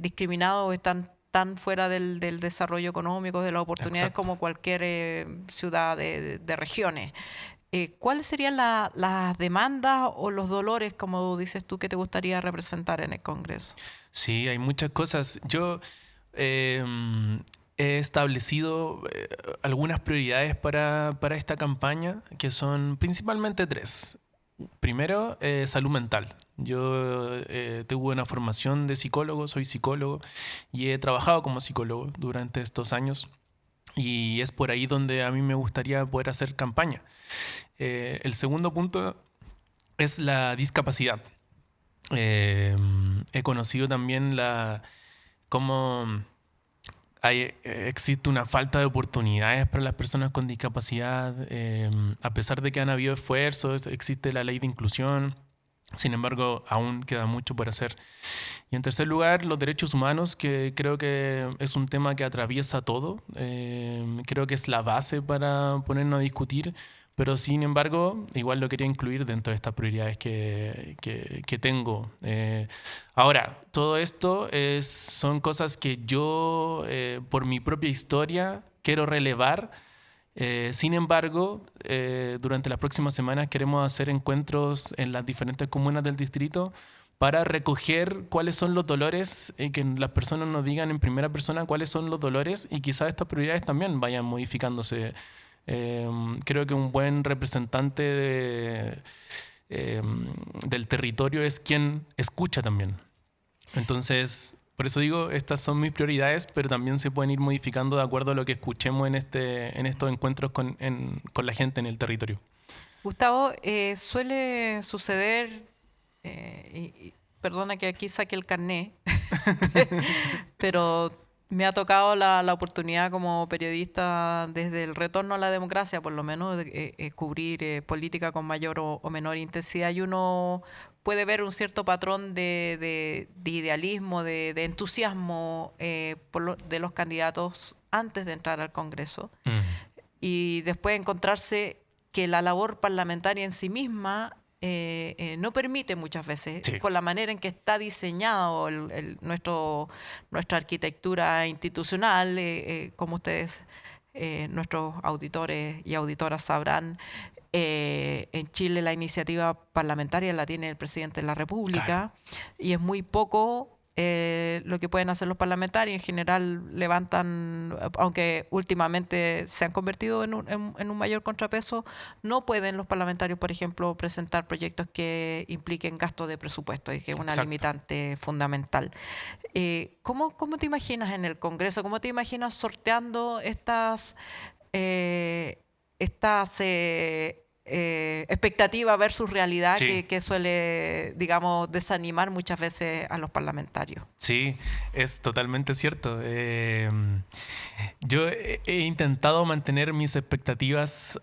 discriminados o están tan fuera del desarrollo económico, de las oportunidades. Exacto. Como cualquier ciudad de regiones. ¿Cuáles serían las demandas o los dolores, como dices tú, que te gustaría representar en el Congreso? Sí, hay muchas cosas. Yo he establecido algunas prioridades para esta campaña, que son principalmente 3. Primero, salud mental. Yo tuve una formación de psicólogo, soy psicólogo y he trabajado como psicólogo durante estos años. Y es por ahí donde a mí me gustaría poder hacer campaña. El segundo punto es la discapacidad. He conocido también cómo existe una falta de oportunidades para las personas con discapacidad. A pesar de que han habido esfuerzos, existe la ley de inclusión. Sin embargo, aún queda mucho por hacer. Y en tercer lugar, los derechos humanos, que creo que es un tema que atraviesa todo. Creo que es la base para ponernos a discutir, pero sin embargo, igual lo quería incluir dentro de estas prioridades que tengo. Ahora, todo esto son cosas que yo, por mi propia historia, quiero relevar. Sin embargo, durante las próximas semanas queremos hacer encuentros en las diferentes comunas del distrito para recoger cuáles son los dolores y que las personas nos digan en primera persona cuáles son los dolores y quizás estas prioridades también vayan modificándose. Creo que un buen representante del territorio es quien escucha también. Entonces, por eso digo, estas son mis prioridades, pero también se pueden ir modificando de acuerdo a lo que escuchemos en estos encuentros con la gente en el territorio. Gustavo, suele suceder, y perdona que aquí saque el carné, pero Me ha tocado la oportunidad como periodista desde el retorno a la democracia, por lo menos, de cubrir política con mayor o menor intensidad, y uno puede ver un cierto patrón de idealismo, de entusiasmo de los candidatos antes de entrar al Congreso, y después encontrarse que la labor parlamentaria en sí misma no permite muchas veces, Sí. por la manera en que está diseñado nuestra arquitectura institucional, como ustedes, nuestros auditores y auditoras sabrán, en Chile la iniciativa parlamentaria la tiene el presidente de la República, y es muy poco lo que pueden hacer los parlamentarios. En general levantan, aunque últimamente se han convertido en un mayor contrapeso, no pueden los parlamentarios, por ejemplo, presentar proyectos que impliquen gasto de presupuesto, y que es una Exacto. limitante fundamental. ¿Cómo te imaginas en el Congreso? ¿Cómo te imaginas sorteando estas expectativa versus realidad, Sí. que suele, digamos, desanimar muchas veces a los parlamentarios? Sí, es totalmente cierto. Yo he intentado mantener mis expectativas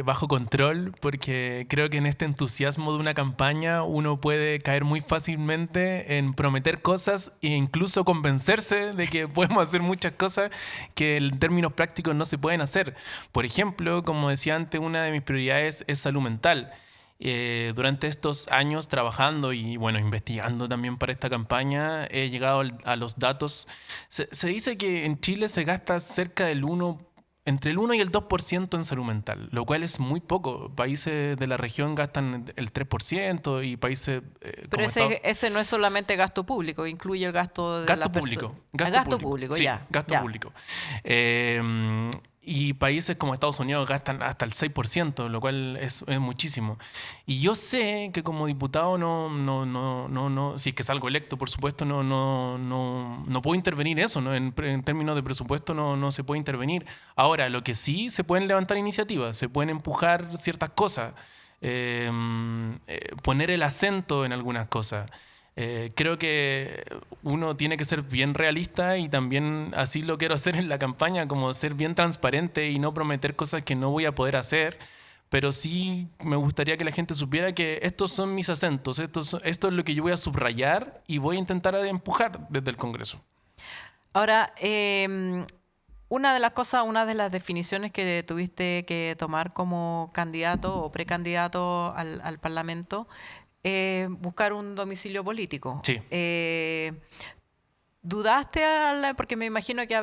bajo control, porque creo que en este entusiasmo de una campaña uno puede caer muy fácilmente en prometer cosas e incluso convencerse de que podemos hacer muchas cosas que en términos prácticos no se pueden hacer. Por ejemplo, como decía antes, una de mis prioridades es salud mental. Durante estos años trabajando y bueno, investigando también para esta campaña, he llegado a los datos. Se dice que en Chile se gasta cerca del entre el 1 y el 2% en salud mental, lo cual es muy poco. Países de la región gastan el 3% y países Pero ese no es solamente gasto público, incluye el gasto de gasto las público. Gasto público, Sí, ya. gasto ya. público. Y países como Estados Unidos gastan hasta el 6%, lo cual es muchísimo. Y yo sé que como diputado si es que salgo electo, por supuesto, no puedo intervenir eso, ¿no? En términos de presupuesto no se puede intervenir. Ahora, lo que sí, se pueden levantar iniciativas, se pueden empujar ciertas cosas, poner el acento en algunas cosas. Creo que uno tiene que ser bien realista, y también así lo quiero hacer en la campaña, como ser bien transparente y no prometer cosas que no voy a poder hacer, pero sí me gustaría que la gente supiera que estos son mis acentos, esto es lo que yo voy a subrayar y voy a intentar empujar desde el Congreso. Ahora, una de las definiciones que tuviste que tomar como candidato o precandidato al Parlamento, buscar un domicilio político. Sí. ¿Dudaste? Porque me imagino que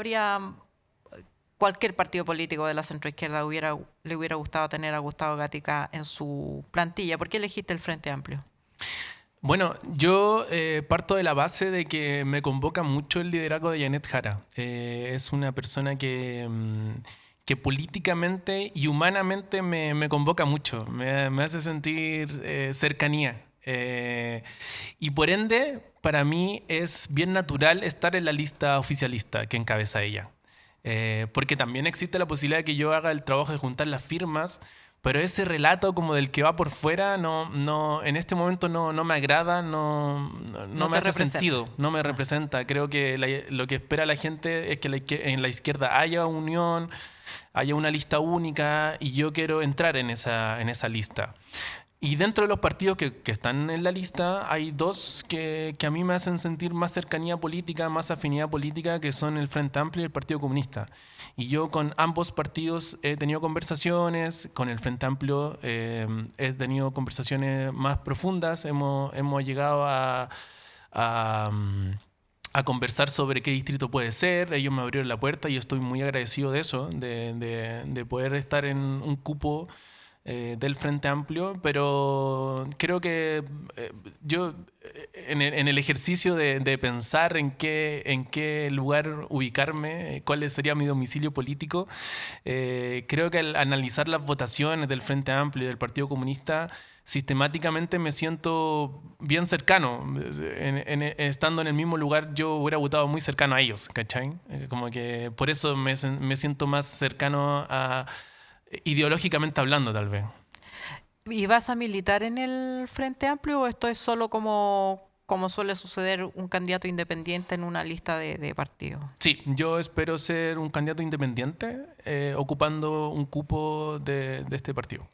cualquier partido político de la centroizquierda le hubiera gustado tener a Gustavo Gatica en su plantilla. ¿Por qué elegiste el Frente Amplio? Bueno, yo parto de la base de que me convoca mucho el liderazgo de Janet Jara. Es una persona que políticamente y humanamente me convoca mucho, me hace sentir cercanía. Y por ende, para mí es bien natural estar en la lista oficialista que encabeza ella. Porque también existe la posibilidad de que yo haga el trabajo de juntar las firmas, pero ese relato como del que va por fuera en este momento no me agrada, no me hace sentido, no me representa. Creo que lo que espera la gente es que en la izquierda haya unión, haya una lista única, y yo quiero entrar en esa lista. Y dentro de los partidos que están en la lista hay dos que a mí me hacen sentir más cercanía política, más afinidad política, que son el Frente Amplio y el Partido Comunista. Y yo con ambos partidos he tenido conversaciones, con el Frente Amplio he tenido conversaciones más profundas, hemos llegado a conversar sobre qué distrito puede ser. Ellos me abrieron la puerta y yo estoy muy agradecido de eso, de poder estar en un cupo del Frente Amplio, pero creo que yo en el ejercicio de pensar en qué lugar ubicarme, cuál sería mi domicilio político, creo que al analizar las votaciones del Frente Amplio y del Partido Comunista, sistemáticamente me siento bien cercano. Estando en el mismo lugar, yo hubiera votado muy cercano a ellos, ¿cachai? Como que por eso me siento más cercano ideológicamente hablando, tal vez. ¿Y vas a militar en el Frente Amplio, o esto es solo como como suele suceder un candidato independiente en una lista de partidos? Sí, yo espero ser un candidato independiente ocupando un cupo de este partido.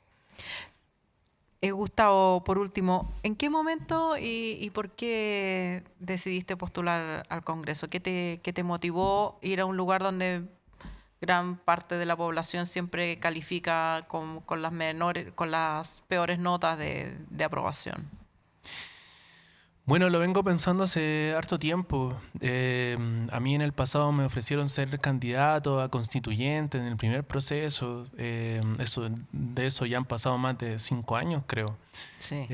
Gustavo, por último, ¿en qué momento y por qué decidiste postular al Congreso? ¿Qué te motivó ir a un lugar donde gran parte de la población siempre califica con las peores notas de aprobación? Bueno, lo vengo pensando hace harto tiempo. A mí en el pasado me ofrecieron ser candidato a constituyente en el primer proceso. De eso ya han pasado más de 5 años, creo. Sí.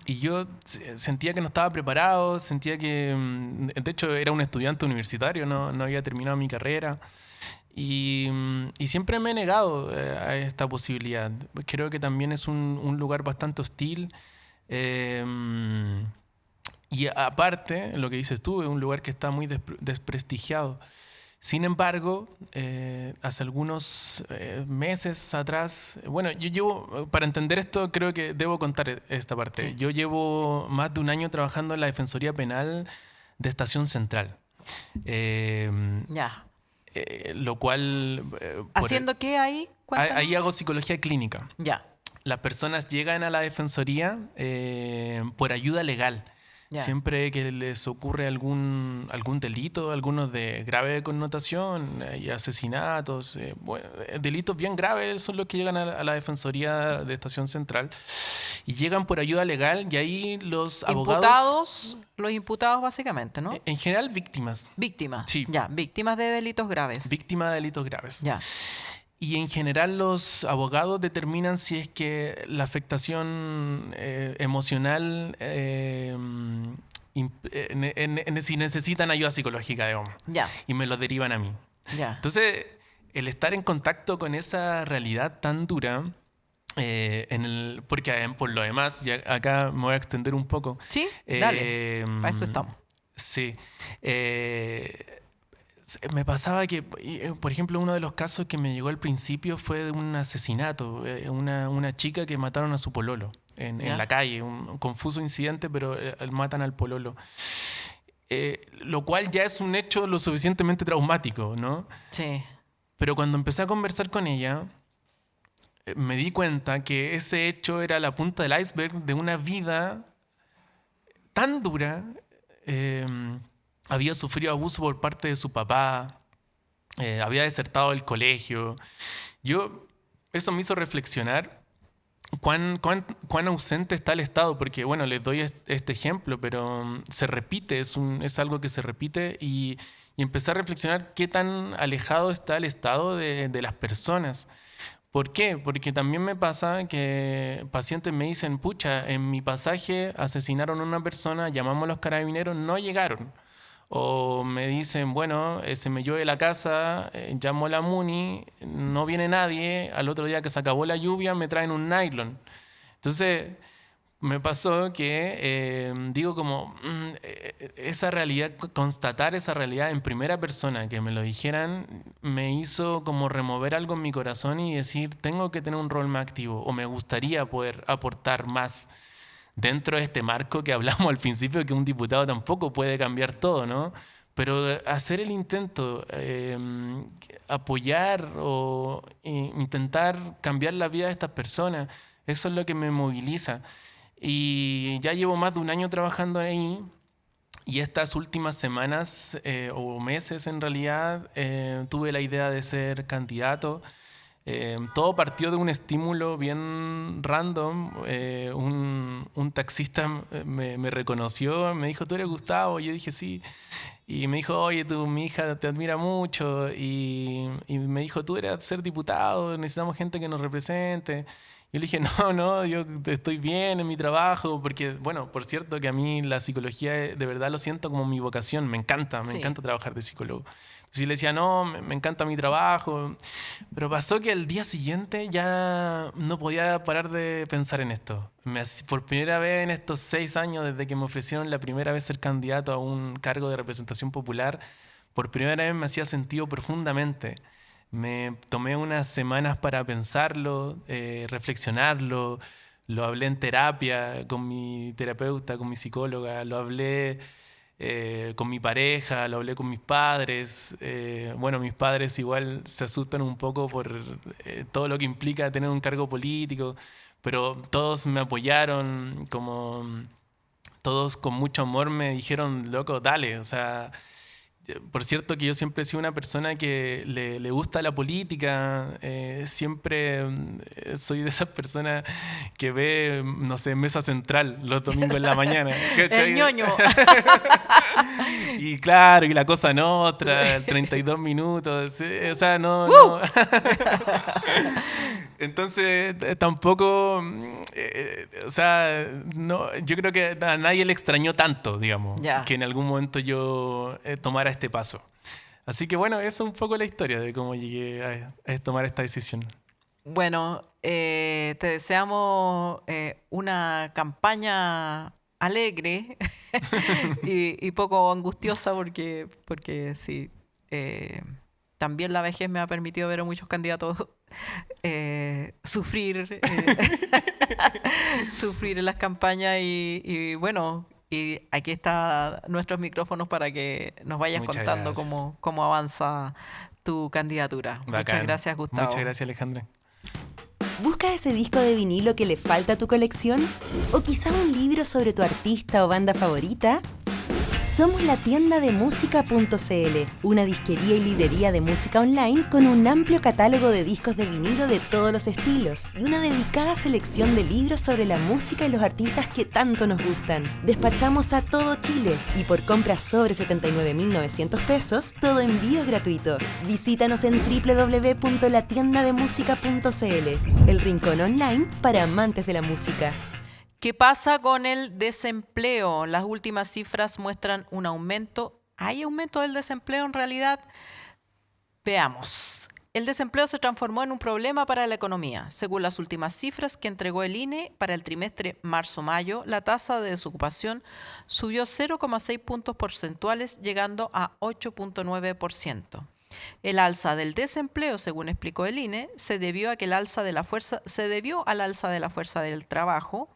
Y yo sentía que no estaba preparado, sentía que, de hecho, era un estudiante universitario, no había terminado mi carrera. Y siempre me he negado a esta posibilidad. Creo que también es un lugar bastante hostil. Y aparte, lo que dices tú, es un lugar que está muy desprestigiado. Sin embargo, hace algunos meses atrás, bueno, yo llevo, para entender esto, creo que debo contar esta parte. Sí. Yo llevo más de un año trabajando en la Defensoría Penal de Estación Central. Ya. Lo cual... ¿Haciendo qué ahí? Cuéntanos. Ahí hago psicología clínica. Ya. Las personas llegan a la defensoría por ayuda legal. Ya. Siempre que les ocurre algún delito, algunos de grave connotación, y asesinatos, delitos bien graves son los que llegan a la defensoría de Estación Central y llegan por ayuda legal, y ahí los abogados... Los imputados básicamente, ¿no? En general, víctimas. Víctimas. Sí. Ya, víctimas de delitos graves. Víctimas de delitos graves. Ya. Y en general los abogados determinan si es que la afectación emocional, si necesitan ayuda psicológica, digamos. Ya. Y me lo derivan a mí. Ya. Entonces, el estar en contacto con esa realidad tan dura, porque por lo demás, ya acá me voy a extender un poco. Sí, dale. Para eso estamos. Sí. Me pasaba que, por ejemplo, uno de los casos que me llegó al principio fue de un asesinato. Una chica que mataron a su pololo en la calle. Un confuso incidente, pero matan al pololo. Lo cual ya es un hecho lo suficientemente traumático, ¿no? Sí. Pero cuando empecé a conversar con ella, me di cuenta que ese hecho era la punta del iceberg de una vida tan dura. Había sufrido abuso por parte de su papá, había desertado del colegio. Eso me hizo reflexionar cuán ausente está el Estado, porque, bueno, les doy este ejemplo, pero se repite, es algo que se repite, y empecé a reflexionar qué tan alejado está el Estado de las personas. ¿Por qué? Porque también me pasa que pacientes me dicen, pucha, en mi pasaje asesinaron a una persona, llamamos a los carabineros, no llegaron. O me dicen, bueno, se me llueve la casa, llamo a la Muni, no viene nadie, al otro día que se acabó la lluvia me traen un nylon. Entonces me pasó que digo como esa realidad, constatar esa realidad en primera persona, que me lo dijeran, me hizo como remover algo en mi corazón y decir, tengo que tener un rol más activo, o me gustaría poder aportar más dentro de este marco que hablamos al principio, que un diputado tampoco puede cambiar todo, ¿no? Pero hacer el intento, apoyar o intentar cambiar la vida de estas personas, eso es lo que me moviliza. Y ya llevo más de un año trabajando ahí, y estas últimas semanas o meses en realidad tuve la idea de ser candidato. Todo partió de un estímulo bien random. Un taxista me reconoció, me dijo, ¿tú eres Gustavo? Y yo dije, sí. Y me dijo, oye, mi hija te admira mucho. Y me dijo, tú eres ser diputado, necesitamos gente que nos represente. Yo le dije, no, yo estoy bien en mi trabajo, porque, bueno, por cierto que a mí la psicología de verdad lo siento como mi vocación, me encanta trabajar de psicólogo. Entonces le decía, no, me encanta mi trabajo, pero pasó que al día siguiente ya no podía parar de pensar en esto. Por primera vez en estos 6 años, desde que me ofrecieron la primera vez ser candidato a un cargo de representación popular, por primera vez me hacía sentido profundamente. Me tomé unas semanas para pensarlo, reflexionarlo, lo hablé en terapia con mi terapeuta, con mi psicóloga, lo hablé con mi pareja, lo hablé con mis padres. Bueno, mis padres igual se asustan un poco por todo lo que implica tener un cargo político, pero todos me apoyaron, como todos con mucho amor me dijeron, loco, dale, o sea... Por cierto que yo siempre he sido una persona que le gusta la política, siempre soy de esas personas que ve, no sé, Mesa Central los domingos en la mañana. ¿Cachai? El ñoño. Y claro, y La Cosa Nostra, 32 minutos, o sea, no. Entonces, tampoco, o sea, no, yo creo que a nadie le extrañó tanto, digamos, que en algún momento yo tomara este paso. Así que bueno, esa es un poco la historia de cómo llegué a tomar esta decisión. Bueno, te deseamos una campaña alegre y poco angustiosa porque sí, también la vejez me ha permitido ver a muchos candidatos sufrir en las campañas y bueno, y aquí están nuestros micrófonos para que nos vayas Muchas contando gracias. cómo avanza tu candidatura. Bacán. Muchas gracias, Gustavo. Muchas gracias, Alejandra. ¿Buscas ese disco de vinilo que le falta a tu colección? ¿O quizá un libro sobre tu artista o banda favorita? Somos la tienda de música.cl, una disquería y librería de música online con un amplio catálogo de discos de vinilo de todos los estilos y una dedicada selección de libros sobre la música y los artistas que tanto nos gustan. Despachamos a todo Chile y por compras sobre 79.900 pesos, todo envío es gratuito. Visítanos en www.latiendademusica.cl, el rincón online para amantes de la música. ¿Qué pasa con el desempleo? Las últimas cifras muestran un aumento. ¿Hay aumento del desempleo en realidad? Veamos. El desempleo se transformó en un problema para la economía. Según las últimas cifras que entregó el INE para el trimestre marzo-mayo, la tasa de desocupación subió 0,6 puntos porcentuales, llegando a 8,9%. El alza del desempleo, según explicó el INE, se debió al alza de la fuerza del trabajo,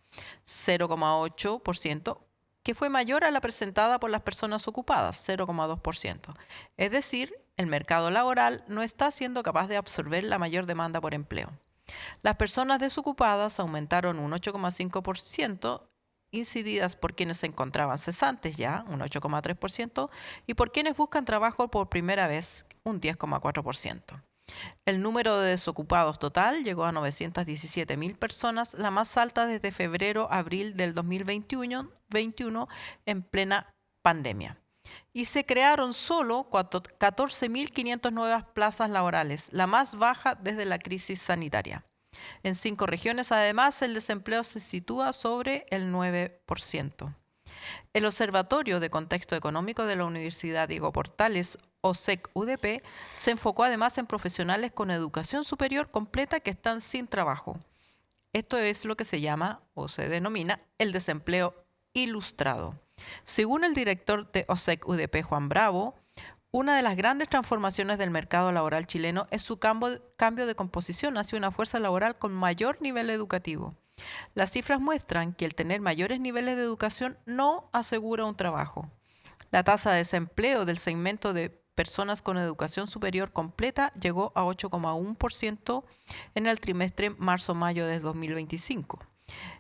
0,8%, que fue mayor a la presentada por las personas ocupadas, 0,2%. Es decir, el mercado laboral no está siendo capaz de absorber la mayor demanda por empleo. Las personas desocupadas aumentaron un 8,5%, incididas por quienes se encontraban cesantes ya, un 8,3%, y por quienes buscan trabajo por primera vez, un 10,4%. El número de desocupados total llegó a 917.000 personas, la más alta desde febrero-abril del 2021 en plena pandemia. Y se crearon solo 14.500 nuevas plazas laborales, la más baja desde la crisis sanitaria. En 5 regiones, además, el desempleo se sitúa sobre el 9%. El Observatorio de Contexto Económico de la Universidad Diego Portales, OSEC-UDP, se enfocó además en profesionales con educación superior completa que están sin trabajo. Esto es lo que se llama o se denomina el desempleo ilustrado. Según el director de OSEC-UDP, Juan Bravo, una de las grandes transformaciones del mercado laboral chileno es su cambio de composición hacia una fuerza laboral con mayor nivel educativo. Las cifras muestran que el tener mayores niveles de educación no asegura un trabajo. La tasa de desempleo del segmento de personas con educación superior completa llegó a 8,1% en el trimestre marzo-mayo de 2025.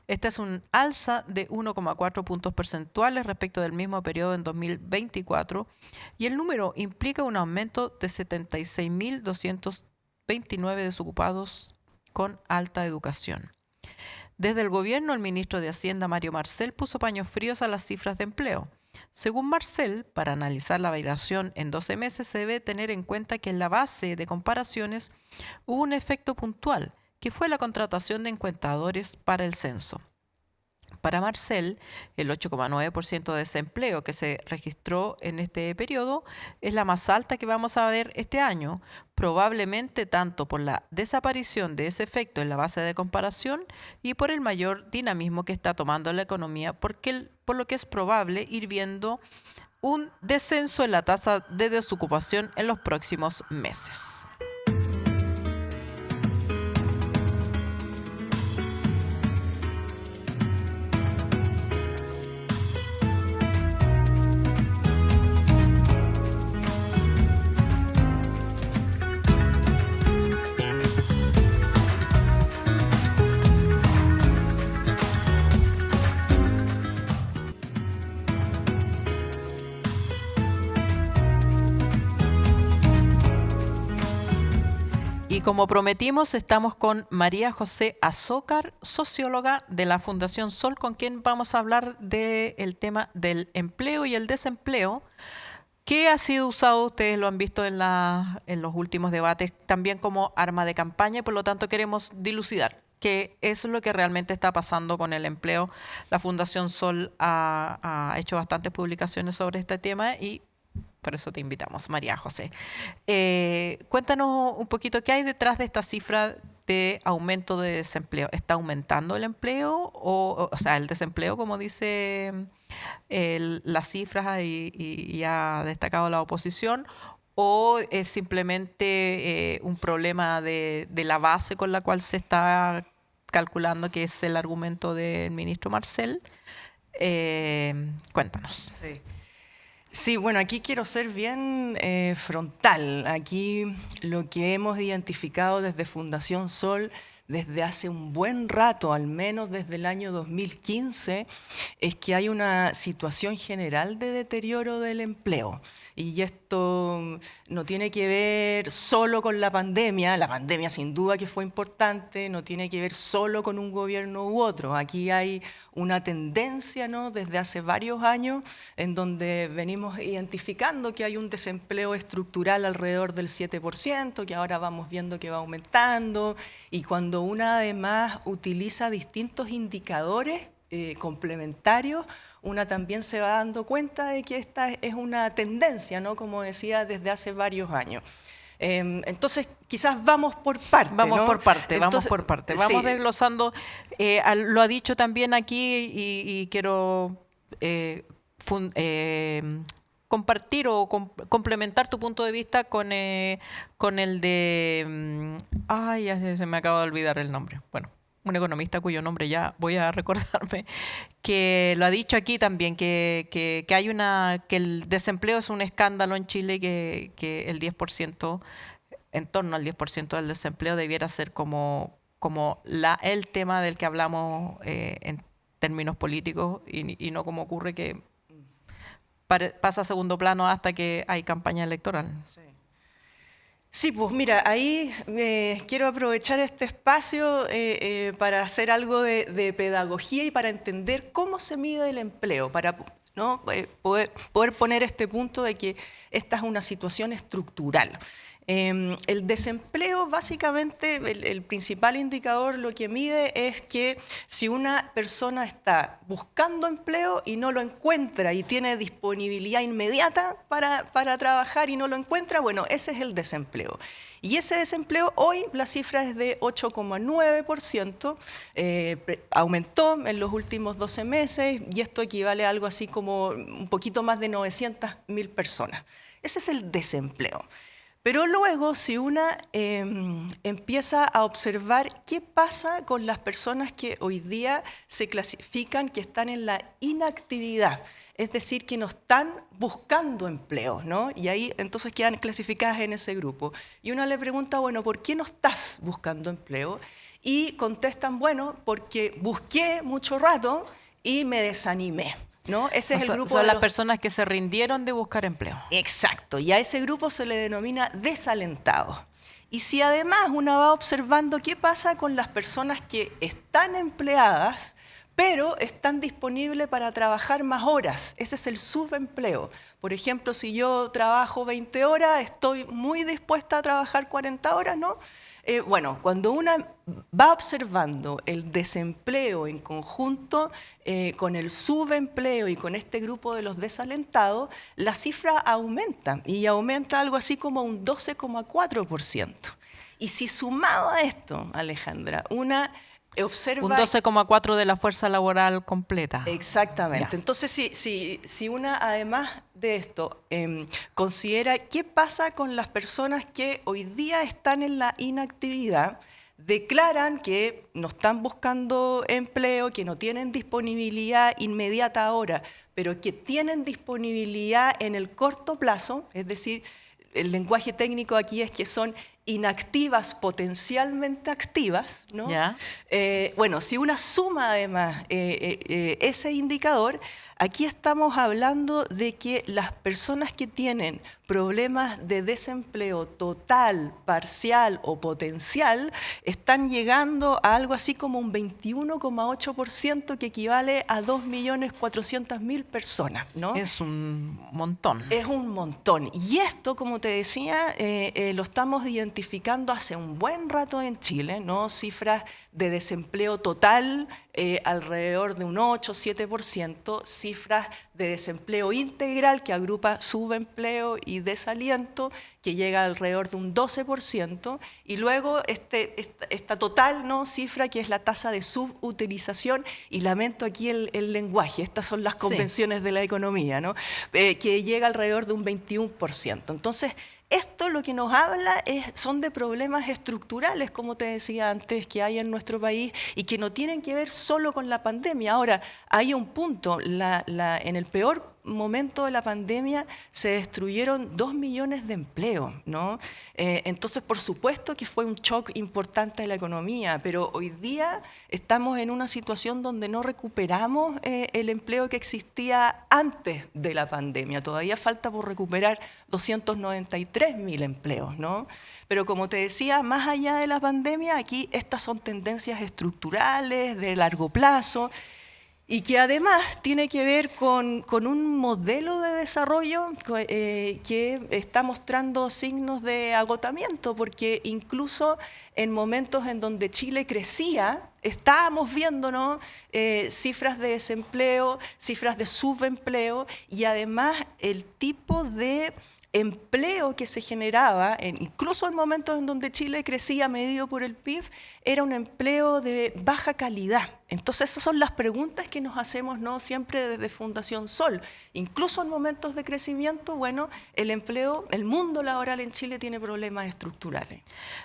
Esta es un alza de 1,4 puntos porcentuales respecto del mismo periodo en 2024 y el número implica un aumento de 76.229 desocupados con alta educación. Desde el gobierno, el ministro de Hacienda, Mario Marcel, puso paños fríos a las cifras de empleo. Según Marcel, para analizar la variación en 12 meses se debe tener en cuenta que en la base de comparaciones hubo un efecto puntual, que fue la contratación de encuestadores para el censo. Para Marcel, el 8,9% de desempleo que se registró en este periodo es la más alta que vamos a ver este año, probablemente tanto por la desaparición de ese efecto en la base de comparación y por el mayor dinamismo que está tomando la economía, por lo que es probable ir viendo un descenso en la tasa de desocupación en los próximos meses. Y como prometimos, estamos con María José Azócar, socióloga de la Fundación Sol, con quien vamos a hablar del tema del empleo y el desempleo, que ha sido usado, ustedes lo han visto en los últimos debates, también como arma de campaña, y por lo tanto queremos dilucidar qué es lo que realmente está pasando con el empleo. La Fundación Sol ha hecho bastantes publicaciones sobre este tema y por eso te invitamos, María José. Cuéntanos un poquito qué hay detrás de esta cifra de aumento de desempleo. ¿Está aumentando el empleo o sea, el desempleo, como dice las cifras y ha destacado la oposición? ¿O es simplemente un problema de la base con la cual se está calculando, que es el argumento del ministro Marcel? Cuéntanos. Sí. Sí, bueno, aquí quiero ser bien frontal. Aquí lo que hemos identificado desde Fundación Sol desde hace un buen rato, al menos desde el año 2015, es que hay una situación general de deterioro del empleo. Y esto no tiene que ver solo con la pandemia sin duda que fue importante, no tiene que ver solo con un gobierno u otro. Aquí hay una tendencia, ¿no?, desde hace varios años en donde venimos identificando que hay un desempleo estructural alrededor del 7%, que ahora vamos viendo que va aumentando, y cuando una además utiliza distintos indicadores complementarios, una también se va dando cuenta de que esta es una tendencia, ¿no?, como decía, desde hace varios años. Entonces, quizás vamos por parte. Vamos, ¿no?, por parte, Entonces, vamos por parte. Vamos sí, desglosando. Lo ha dicho también aquí y quiero compartir o complementar tu punto de vista con el de... ay, ya se me acaba de olvidar el nombre. Bueno, un economista cuyo nombre ya voy a recordarme, que lo ha dicho aquí también, que el desempleo es un escándalo en Chile, que el 10%, en torno al 10% del desempleo debiera ser como el tema del que hablamos en términos políticos y no como ocurre que pasa a segundo plano hasta que hay campaña electoral. Sí. Sí, pues mira, ahí quiero aprovechar este espacio para hacer algo de pedagogía y para entender cómo se mide el empleo, para, ¿no?, poder poner este punto de que esta es una situación estructural. El desempleo, básicamente, el principal indicador lo que mide es que si una persona está buscando empleo y no lo encuentra y tiene disponibilidad inmediata para trabajar y no lo encuentra, bueno, ese es el desempleo. Y ese desempleo hoy la cifra es de 8,9%, aumentó en los últimos 12 meses y esto equivale a algo así como un poquito más de 900.000 personas. Ese es el desempleo. Pero luego, si una empieza a observar qué pasa con las personas que hoy día se clasifican que están en la inactividad, es decir, que no están buscando empleo, ¿no? Y ahí entonces quedan clasificadas en ese grupo. Y una le pregunta, bueno, ¿por qué no estás buscando empleo? Y contestan, bueno, porque busqué mucho rato y me desanimé, ¿no? Ese es el grupo son de las personas que se rindieron de buscar empleo. Exacto, y a ese grupo se le denomina desalentados. Y si además una va observando qué pasa con las personas que están empleadas, pero están disponibles para trabajar más horas, ese es el subempleo. Por ejemplo, si yo trabajo 20 horas, estoy muy dispuesta a trabajar 40 horas, ¿no? Bueno, cuando una va observando el desempleo en conjunto con el subempleo y con este grupo de los desalentados, la cifra aumenta y aumenta algo así como un 12,4%. Y si sumado a esto, Alejandra, una observa... Un 12,4% de la fuerza laboral completa. Exactamente. Ya. Entonces, si una, además de esto, considera qué pasa con las personas que hoy día están en la inactividad, declaran que no están buscando empleo, que no tienen disponibilidad inmediata ahora, pero que tienen disponibilidad en el corto plazo, es decir, el lenguaje técnico aquí es que son inactivas potencialmente activas, ¿no? Ya. Bueno, si una suma además ese indicador, Aquí estamos hablando de que las personas que tienen problemas de desempleo total, parcial o potencial están llegando a algo así como un 21,8%, que equivale a 2.400.000 personas, ¿no? Es un montón. Es un montón. Y esto, como te decía, lo estamos identificando hace un buen rato en Chile, ¿no? Cifras de desempleo total alrededor de un 8-7%, cifras de desempleo integral que agrupa subempleo y desaliento, que llega alrededor de un 12%, y luego esta total, ¿no?, cifra que es la tasa de subutilización, y lamento aquí el lenguaje, estas son las convenciones de la economía, ¿no?, que llega alrededor de un 21%. Entonces, esto lo que nos habla son de problemas estructurales, como te decía antes, que hay en nuestro país y que no tienen que ver solo con la pandemia. Ahora, hay un punto, en el peor momento de la pandemia se destruyeron 2 millones de empleos, ¿no? Entonces, por supuesto que fue un shock importante de la economía, pero hoy día estamos en una situación donde no recuperamos el empleo que existía antes de la pandemia. Todavía falta por recuperar 293.000 empleos, ¿no? Pero como te decía, más allá de la pandemia, aquí estas son tendencias estructurales de largo plazo, y que además tiene que ver con un modelo de desarrollo que está mostrando signos de agotamiento, porque incluso en momentos en donde Chile crecía, estábamos viendo, ¿no?, cifras de desempleo, cifras de subempleo, y además el tipo de empleo que se generaba, incluso en momentos en donde Chile crecía medido por el PIB, era un empleo de baja calidad. Entonces, esas son las preguntas que nos hacemos, ¿no?, siempre desde Fundación Sol. Incluso en momentos de crecimiento, bueno, el empleo, el mundo laboral en Chile tiene problemas estructurales.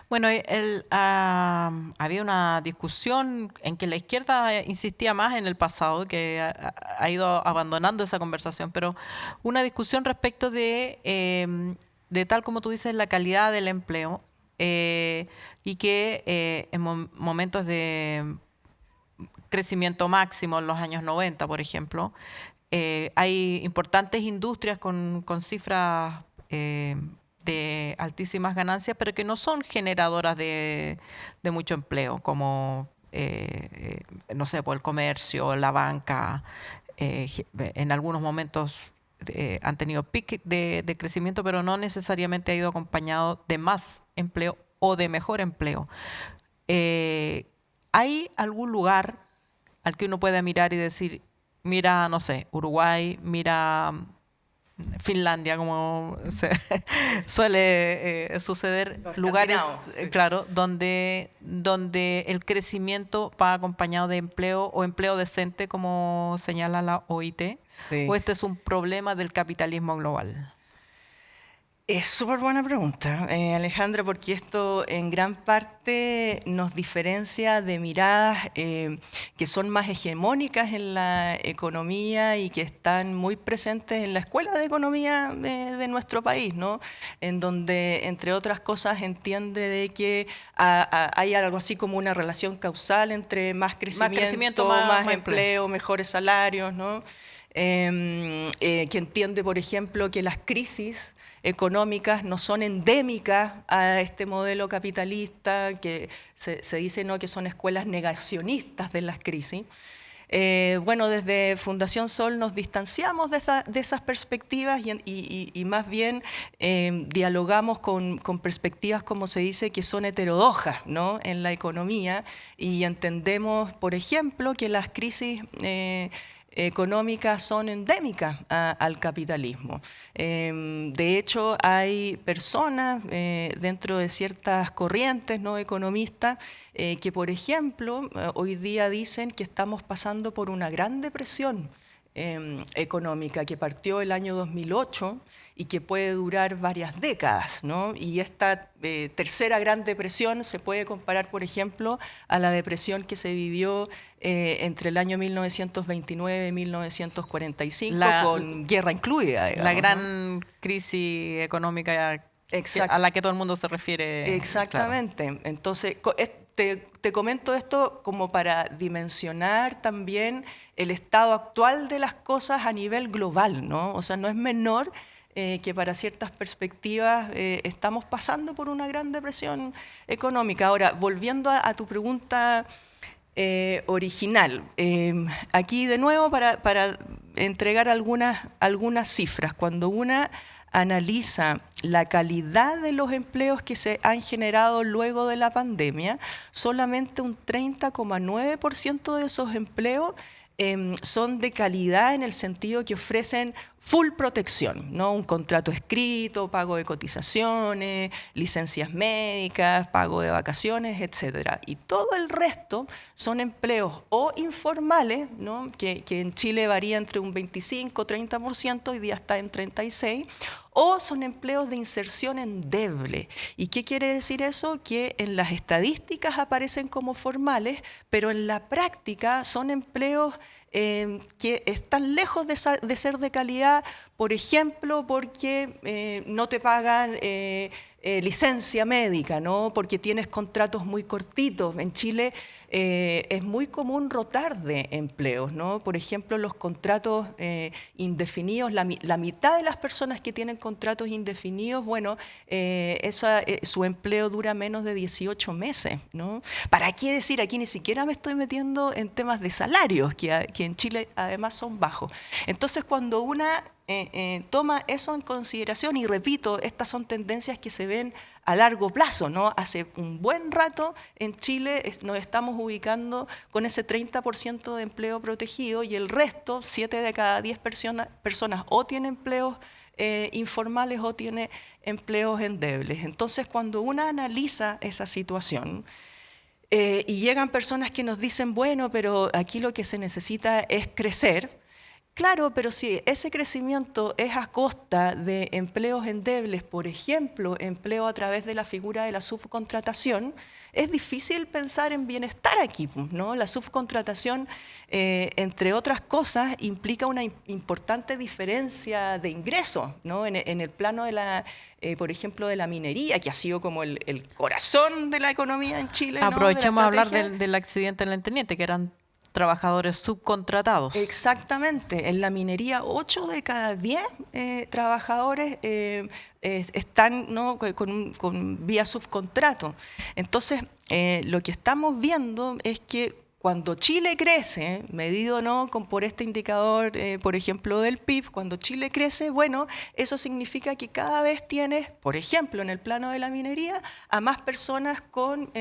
Bueno, había una discusión en que la izquierda insistía más en el pasado, que ha ido abandonando esa conversación, pero una discusión respecto de tal como tú dices, la calidad del empleo, y que en momentos de crecimiento máximo en los años 90, por ejemplo, hay importantes industrias con cifras de altísimas ganancias, pero que no son generadoras de mucho empleo, como, no sé, por el comercio, la banca. En algunos momentos han tenido pic de crecimiento, pero no necesariamente ha ido acompañado de más empleo o de mejor empleo. ¿Hay algún lugar al que uno pueda mirar y decir, mira, no sé, Uruguay, mira Finlandia, como suele suceder, lugares, claro, donde el crecimiento va acompañado de empleo o empleo decente, como señala la OIT? Sí. ¿O este es un problema del capitalismo global? Es súper buena pregunta, Alejandra, porque esto en gran parte nos diferencia de miradas que son más hegemónicas en la economía y que están muy presentes en la escuela de economía de nuestro país, ¿no? En donde, entre otras cosas, entiende de que hay algo así como una relación causal entre más crecimiento, más empleo, mejores salarios, ¿no? Que entiende, por ejemplo, que las crisis económicas no son endémicas a este modelo capitalista, que se dice, ¿no?, que son escuelas negacionistas de las crisis. Bueno, desde Fundación Sol nos distanciamos de esas perspectivas y más bien dialogamos con perspectivas, como se dice, que son heterodoxas, ¿no?, en la economía, y entendemos, por ejemplo, que las crisis económicas son endémicas al capitalismo. De hecho, hay personas dentro de ciertas corrientes, ¿no?, economistas, que, por ejemplo, hoy día dicen que estamos pasando por una gran depresión económica que partió el año 2008 y que puede durar varias décadas, ¿no? Y esta tercera gran depresión se puede comparar, por ejemplo, a la depresión que se vivió entre el año 1929 y 1945, con guerra incluida, digamos, la gran crisis económica a la que todo el mundo se refiere. Exactamente. Claro. Entonces, te comento esto como para dimensionar también el estado actual de las cosas a nivel global, ¿no? O sea, no es menor que para ciertas perspectivas estamos pasando por una gran depresión económica. Ahora, volviendo a tu pregunta original, aquí de nuevo para entregar algunas cifras. Cuando una analiza la calidad de los empleos que se han generado luego de la pandemia, solamente un 30,9% de esos empleos son de calidad en el sentido que ofrecen full protección, ¿no? Un contrato escrito, pago de cotizaciones, licencias médicas, pago de vacaciones, etc. Y todo el resto son empleos o informales, ¿no? que en Chile varía entre un 25-30%, hoy día está en 36%, o son empleos de inserción endeble. ¿Y qué quiere decir eso? Que en las estadísticas aparecen como formales, pero en la práctica son empleos que están lejos de ser de calidad, por ejemplo, porque no te pagan licencia médica, ¿no? Porque tienes contratos muy cortitos. En Chile es muy común rotar de empleos, ¿no? Por ejemplo, los contratos indefinidos, la mitad de las personas que tienen contratos indefinidos, bueno, su empleo dura menos de 18 meses, ¿no? ¿Para qué decir? Aquí ni siquiera me estoy metiendo en temas de salarios, que en Chile además son bajos. Entonces, cuando una toma eso en consideración, y repito, estas son tendencias que se ven a largo plazo, ¿no? Hace un buen rato en Chile nos estamos ubicando con ese 30% de empleo protegido y el resto, 7 de cada 10 personas o tiene empleos informales o tiene empleos endebles. Entonces, cuando una analiza esa situación, y llegan personas que nos dicen, bueno, pero aquí lo que se necesita es crecer. Claro, pero si ese crecimiento es a costa de empleos endebles, por ejemplo, empleo a través de la figura de la subcontratación, es difícil pensar en bienestar aquí, ¿no? La subcontratación, entre otras cosas, implica una importante diferencia de ingresos, ¿no? En el plano de la, por ejemplo, de la minería, que ha sido como el corazón de la economía en Chile, ¿no? Aprovechemos a hablar del accidente en el Teniente, que eran trabajadores subcontratados. Exactamente. En la minería, 8 de cada 10 trabajadores están, ¿no? con vía subcontrato. Entonces, lo que estamos viendo es que cuando Chile crece, medido, ¿no? por este indicador, por ejemplo, del PIB, cuando Chile crece, bueno, eso significa que cada vez tienes, por ejemplo, en el plano de la minería, a más personas con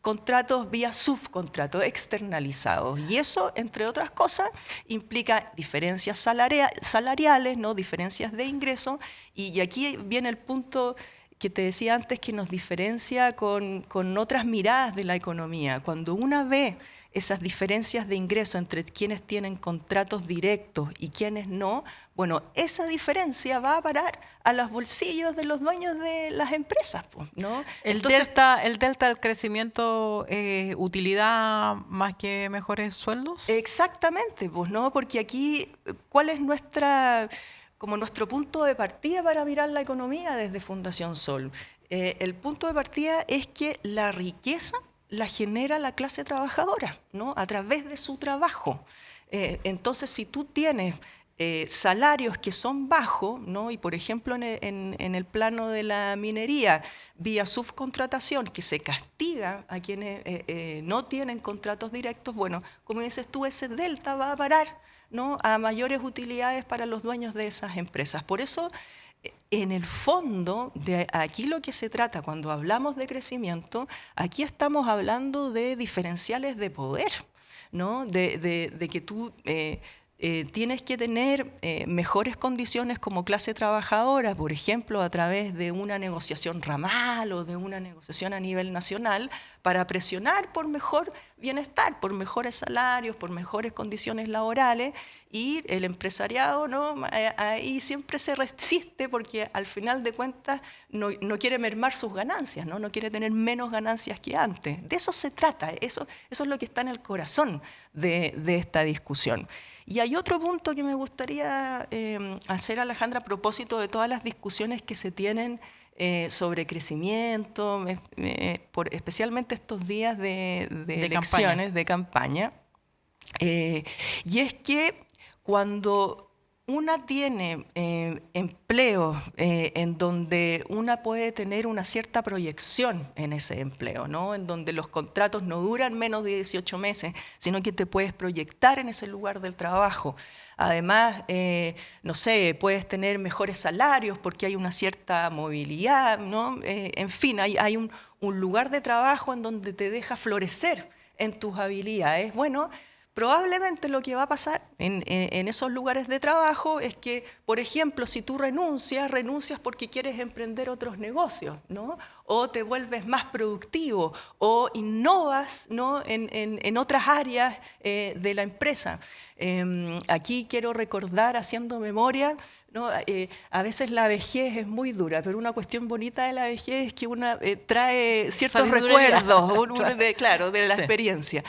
contratos vía subcontrato, externalizados. Y eso, entre otras cosas, implica diferencias salariales, ¿no? Diferencias de ingreso. Y aquí viene el punto que te decía antes, que nos diferencia con otras miradas de la economía. Cuando una ve esas diferencias de ingreso entre quienes tienen contratos directos y quienes no, bueno, esa diferencia va a parar a los bolsillos de los dueños de las empresas, ¿no? Entonces, ¿el delta del crecimiento utilidad más que mejores sueldos? Exactamente, pues, ¿no? Porque aquí, ¿cuál es nuestro punto de partida para mirar la economía desde Fundación Sol? El punto de partida es que la riqueza la genera la clase trabajadora, ¿no? A través de su trabajo. Entonces, si tú tienes salarios que son bajos, ¿no? Y por ejemplo en el plano de la minería, vía subcontratación, que se castiga a quienes no tienen contratos directos, bueno, como dices tú, ese delta va a parar, ¿no? A mayores utilidades para los dueños de esas empresas. Por eso, en el fondo, de aquí lo que se trata cuando hablamos de crecimiento, aquí estamos hablando de diferenciales de poder, ¿no? De que tú tienes que tener mejores condiciones como clase trabajadora, por ejemplo, a través de una negociación ramal o de una negociación a nivel nacional, para presionar por mejor bienestar, por mejores salarios, por mejores condiciones laborales, y el empresariado, ¿no? Ahí siempre se resiste porque al final de cuentas no quiere mermar sus ganancias, ¿no? No quiere tener menos ganancias que antes. De eso se trata, eso es lo que está en el corazón de esta discusión. Y hay otro punto que me gustaría hacer, Alejandra, a propósito de todas las discusiones que se tienen sobre crecimiento, especialmente estos días de campaña. elecciones, de campaña. Y es que cuando una tiene empleos en donde una puede tener una cierta proyección en ese empleo, ¿no? En donde los contratos no duran menos de 18 meses, sino que te puedes proyectar en ese lugar del trabajo. Además, no sé, puedes tener mejores salarios porque hay una cierta movilidad, ¿no? En fin, hay un lugar de trabajo en donde te deja florecer en tus habilidades. Bueno, probablemente lo que va a pasar en esos lugares de trabajo es que, por ejemplo, si tú renuncias porque quieres emprender otros negocios, ¿no? O te vuelves más productivo, o innovas, ¿no? en otras áreas de la empresa. Aquí quiero recordar, haciendo memoria, ¿no? A veces la vejez es muy dura, pero una cuestión bonita de la vejez es que una trae ciertos Sabiduría. recuerdos, claro, de la Sí. experiencia.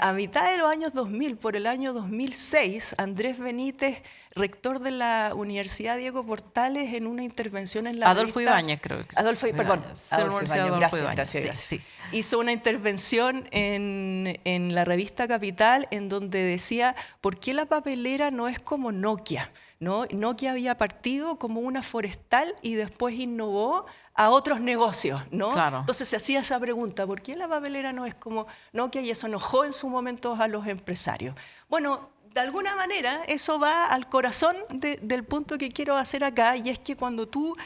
A mitad de los años 2000, por el año 2006, Andrés Benítez, rector de la Universidad Diego Portales, en una intervención en la Adolfo revista... Ibáñez, creo que. Perdón, Sí, la Universidad Adolfo Gracias, Ibáñez. gracias, Sí, gracias. sí. Hizo una intervención en la revista Capital en donde decía ¿por qué la papelera no es como Nokia? ¿No? Nokia había partido como una forestal y después innovó a otros negocios, ¿no? Claro. Entonces se hacía esa pregunta, ¿por qué la papelera no es como Nokia? Y eso enojó en su momento a los empresarios. Bueno, de alguna manera eso va al corazón del punto que quiero hacer acá, y es que cuando tú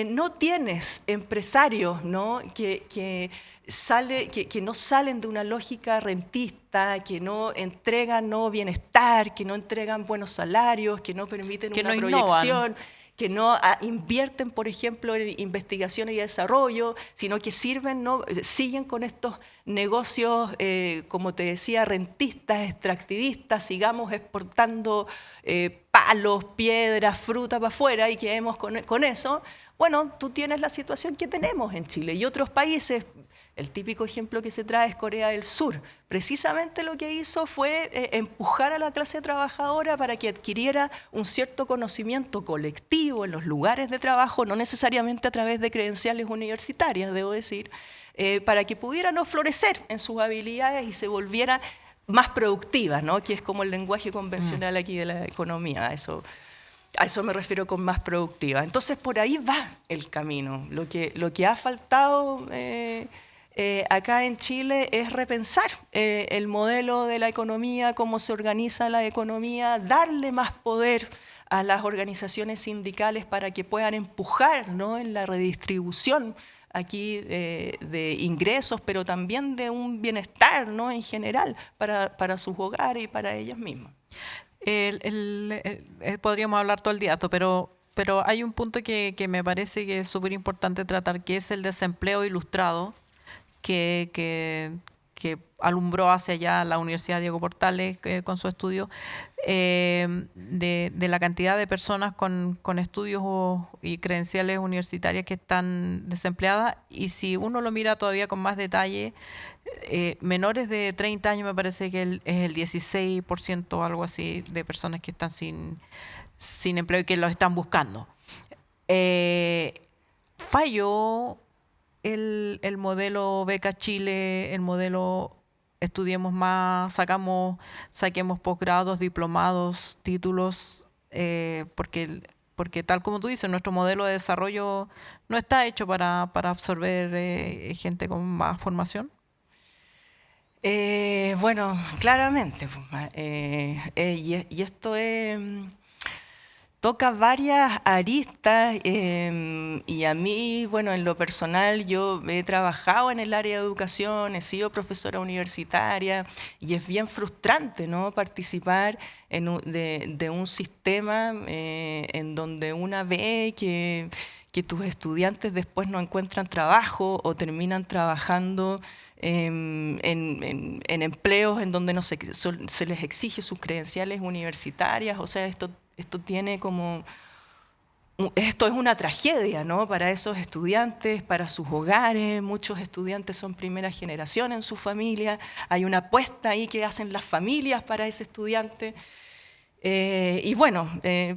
no tienes empresarios, ¿no? que no salen de una lógica rentista, que no entregan bienestar, que no entregan buenos salarios, que no permiten Que una no proyección, innovan. que no invierten, por ejemplo, en investigación y desarrollo, sino que siguen con estos negocios, como te decía, rentistas, extractivistas, sigamos exportando palos, piedras, fruta para afuera y quedemos con eso. Bueno, tú tienes la situación que tenemos en Chile y otros países. El típico ejemplo que se trae es Corea del Sur. Precisamente lo que hizo fue empujar a la clase trabajadora para que adquiriera un cierto conocimiento colectivo en los lugares de trabajo, no necesariamente a través de credenciales universitarias, debo decir, para que pudieran florecer en sus habilidades y se volvieran más productivas, ¿no? Que es como el lenguaje convencional aquí de la economía. A eso me refiero con más productiva. Entonces, por ahí va el camino. Lo que ha faltado acá en Chile es repensar el modelo de la economía, cómo se organiza la economía, darle más poder a las organizaciones sindicales para que puedan empujar, ¿no? en la redistribución aquí de ingresos, pero también de un bienestar, ¿no? en general para sus hogares y para ellas mismas. Podríamos hablar todo el día, pero hay un punto que me parece que es súper importante tratar, que es el desempleo ilustrado que alumbró hacia allá la Universidad Diego Portales con su estudio, de la cantidad de personas con estudios y credenciales universitarias que están desempleadas. Y si uno lo mira todavía con más detalle, menores de 30 años me parece que es el 16% o algo así de personas que están sin empleo y que los están buscando. Falló el modelo Beca Chile, el modelo estudiemos más, saquemos posgrados, diplomados, títulos, porque tal como tú dices, nuestro modelo de desarrollo no está hecho para absorber gente con más formación. Bueno, claramente, y esto toca varias aristas, y a mí, bueno, en lo personal, yo he trabajado en el área de educación, he sido profesora universitaria, y es bien frustrante, ¿no? Participar de un sistema en donde una ve que tus estudiantes después no encuentran trabajo o terminan trabajando en empleos en donde no se les exige sus credenciales universitarias. O sea, esto es una tragedia, ¿no? Para esos estudiantes, para sus hogares. Muchos estudiantes son primera generación en su familia. Hay una apuesta ahí que hacen las familias para ese estudiante. Y bueno,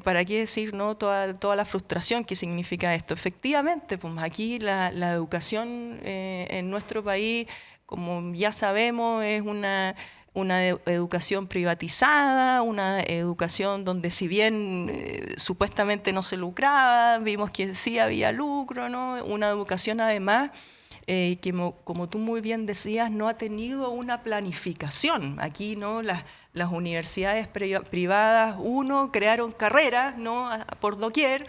¿para qué decir, no, toda la frustración que significa esto? Efectivamente, pues aquí la educación en nuestro país, como ya sabemos, es una educación privatizada, una educación donde si bien supuestamente no se lucraba, vimos que sí había lucro, ¿no? Una educación además que como tú muy bien decías, no ha tenido una planificación. Aquí, ¿no? Las universidades privadas, crearon carreras, ¿no? Por doquier,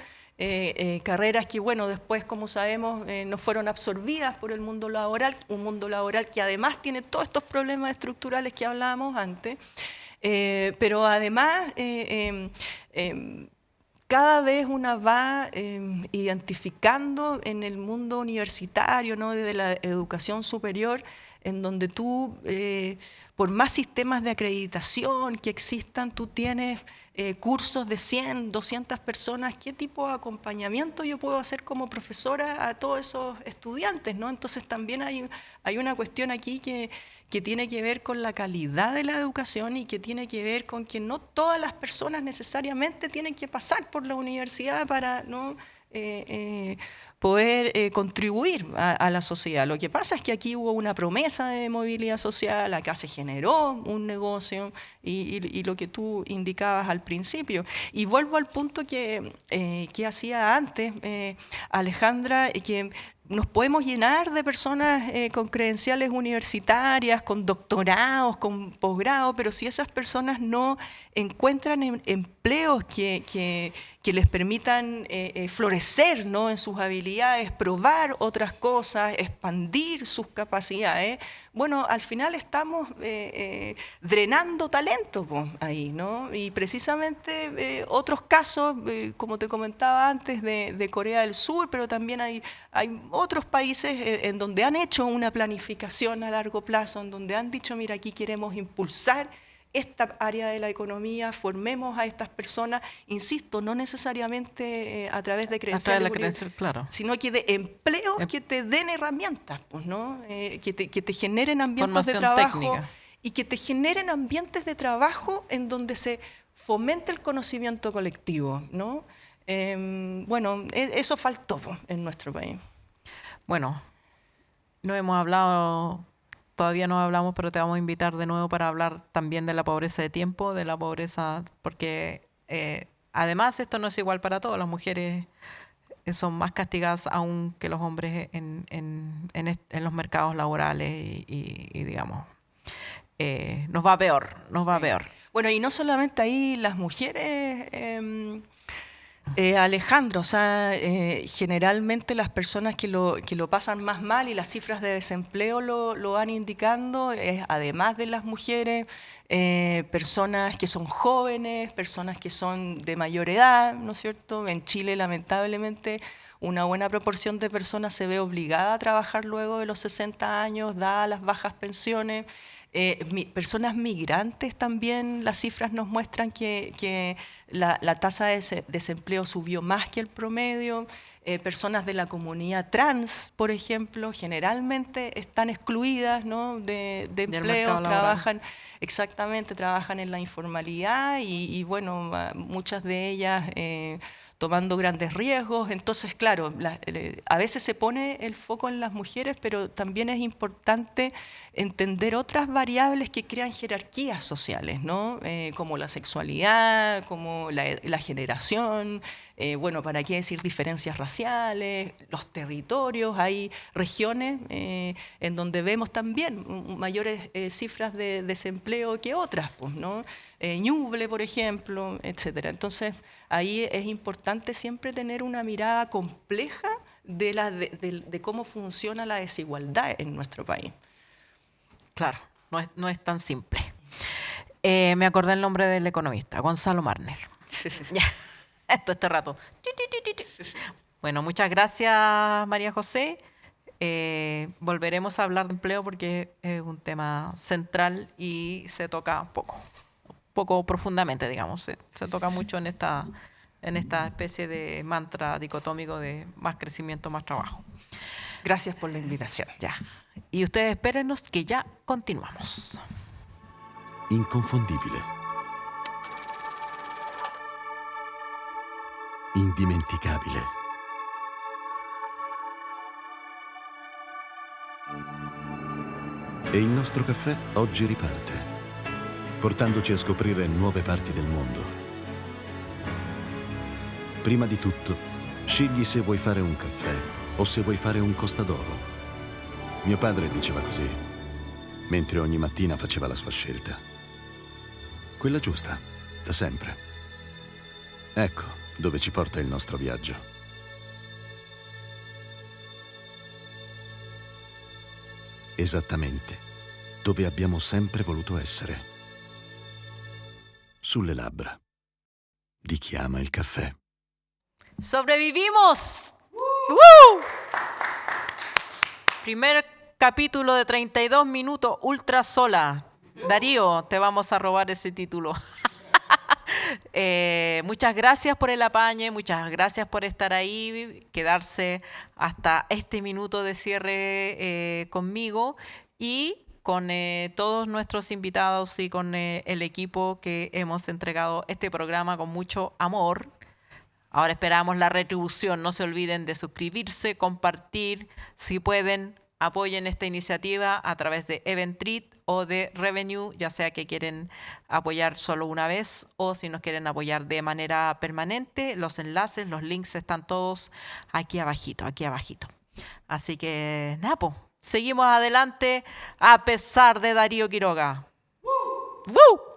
carreras que, bueno, después, como sabemos, no fueron absorbidas por el mundo laboral, un mundo laboral que además tiene todos estos problemas estructurales que hablábamos antes, pero además cada vez una va identificando en el mundo universitario, ¿no? Desde la educación superior, en donde tú, por más sistemas de acreditación que existan, tú tienes cursos de 100, 200 personas. ¿Qué tipo de acompañamiento yo puedo hacer como profesora a todos esos estudiantes, ¿no? Entonces también hay una cuestión aquí que tiene que ver con la calidad de la educación y que tiene que ver con que no todas las personas necesariamente tienen que pasar por la universidad para, ¿no? Poder contribuir a la sociedad. Lo que pasa es que aquí hubo una promesa de movilidad social, acá se generó un negocio y lo que tú indicabas al principio. Y vuelvo al punto que hacía antes Alejandra, que nos podemos llenar de personas con credenciales universitarias, con doctorados, con posgrados, pero si esas personas no encuentran empleos que les permitan florecer, ¿no? En sus habilidades, probar otras cosas, expandir sus capacidades, bueno, al final estamos drenando talento pues, ahí, ¿no? Y precisamente otros casos, como te comentaba antes, de Corea del Sur, pero también hay otros países en donde han hecho una planificación a largo plazo, en donde han dicho, mira, aquí queremos impulsar esta área de la economía, formemos a estas personas, insisto, no necesariamente a través de credenciales, claro, sino que de empleos que te den herramientas, pues, ¿no? Que te generen ambientes de trabajo técnica. Y que te generen ambientes de trabajo en donde se fomente el conocimiento colectivo, ¿no? Bueno, eso faltó pues, en nuestro país. Bueno, no hemos hablado, todavía no hablamos, pero te vamos a invitar de nuevo para hablar también de la pobreza de tiempo, de la pobreza, porque además esto no es igual para todos, las mujeres son más castigadas aún que los hombres en los mercados laborales y digamos, nos va peor, va peor. Bueno, y no solamente ahí las mujeres... Alejandro, o sea, generalmente las personas que lo pasan más mal y las cifras de desempleo lo van indicando, además de las mujeres, personas que son jóvenes, personas que son de mayor edad, ¿no es cierto? En Chile, lamentablemente, una buena proporción de personas se ve obligada a trabajar luego de los 60 años, dadas las bajas pensiones. Personas migrantes también, las cifras nos muestran que la tasa de desempleo subió más que el promedio. Personas de la comunidad trans, por ejemplo, generalmente están excluidas, ¿no? de empleos, trabajan en la informalidad y bueno, muchas de ellas tomando grandes riesgos. Entonces, claro, a veces se pone el foco en las mujeres, pero también es importante entender otras variables que crean jerarquías sociales, ¿no? Como la sexualidad, como la generación, bueno, ¿para qué decir diferencias raciales? Los territorios, hay regiones en donde vemos también mayores cifras de desempleo que otras, pues, ¿no? Ñuble, por ejemplo, etcétera. Entonces, ahí es importante siempre tener una mirada compleja de cómo funciona la desigualdad en nuestro país. Claro, no es tan simple. Me acordé el nombre del economista, Gonzalo Marner. Este rato. Bueno, muchas gracias, María José. Volveremos a hablar de empleo porque es un tema central y se toca poco profundamente, digamos. Se toca mucho en esta especie de mantra dicotómico de más crecimiento, más trabajo. Gracias por la invitación. Ya. Y ustedes espérennos que ya continuamos. Inconfondibile. indimenticabile. E il nostro caffè oggi riparte, portandoci a scoprire nuove parti del mondo. Prima di tutto, scegli se vuoi fare un caffè o se vuoi fare un costadoro. Mio padre diceva così, mentre ogni mattina faceva la sua scelta. Quella giusta, da sempre. Ecco dove ci porta il nostro viaggio. Esattamente dove abbiamo sempre voluto essere. Sulle labbra di chi ama il caffè. ¡Sobrevivimos! ¡Woo! Primer capítulo de 32 minutos, ultra sola. Darío, te vamos a robar ese título. Muchas gracias por el apañe, muchas gracias por estar ahí, quedarse hasta este minuto de cierre conmigo y con todos nuestros invitados y con el equipo que hemos entregado este programa con mucho amor. Ahora esperamos la retribución. No se olviden de suscribirse, compartir. Si pueden, apoyen esta iniciativa a través de Eventrit o de Revenue, ya sea que quieren apoyar solo una vez o si nos quieren apoyar de manera permanente. Los enlaces, los links están todos aquí abajito, aquí abajito. Así que, Napo, seguimos adelante a pesar de Darío Quiroga. ¡Woo!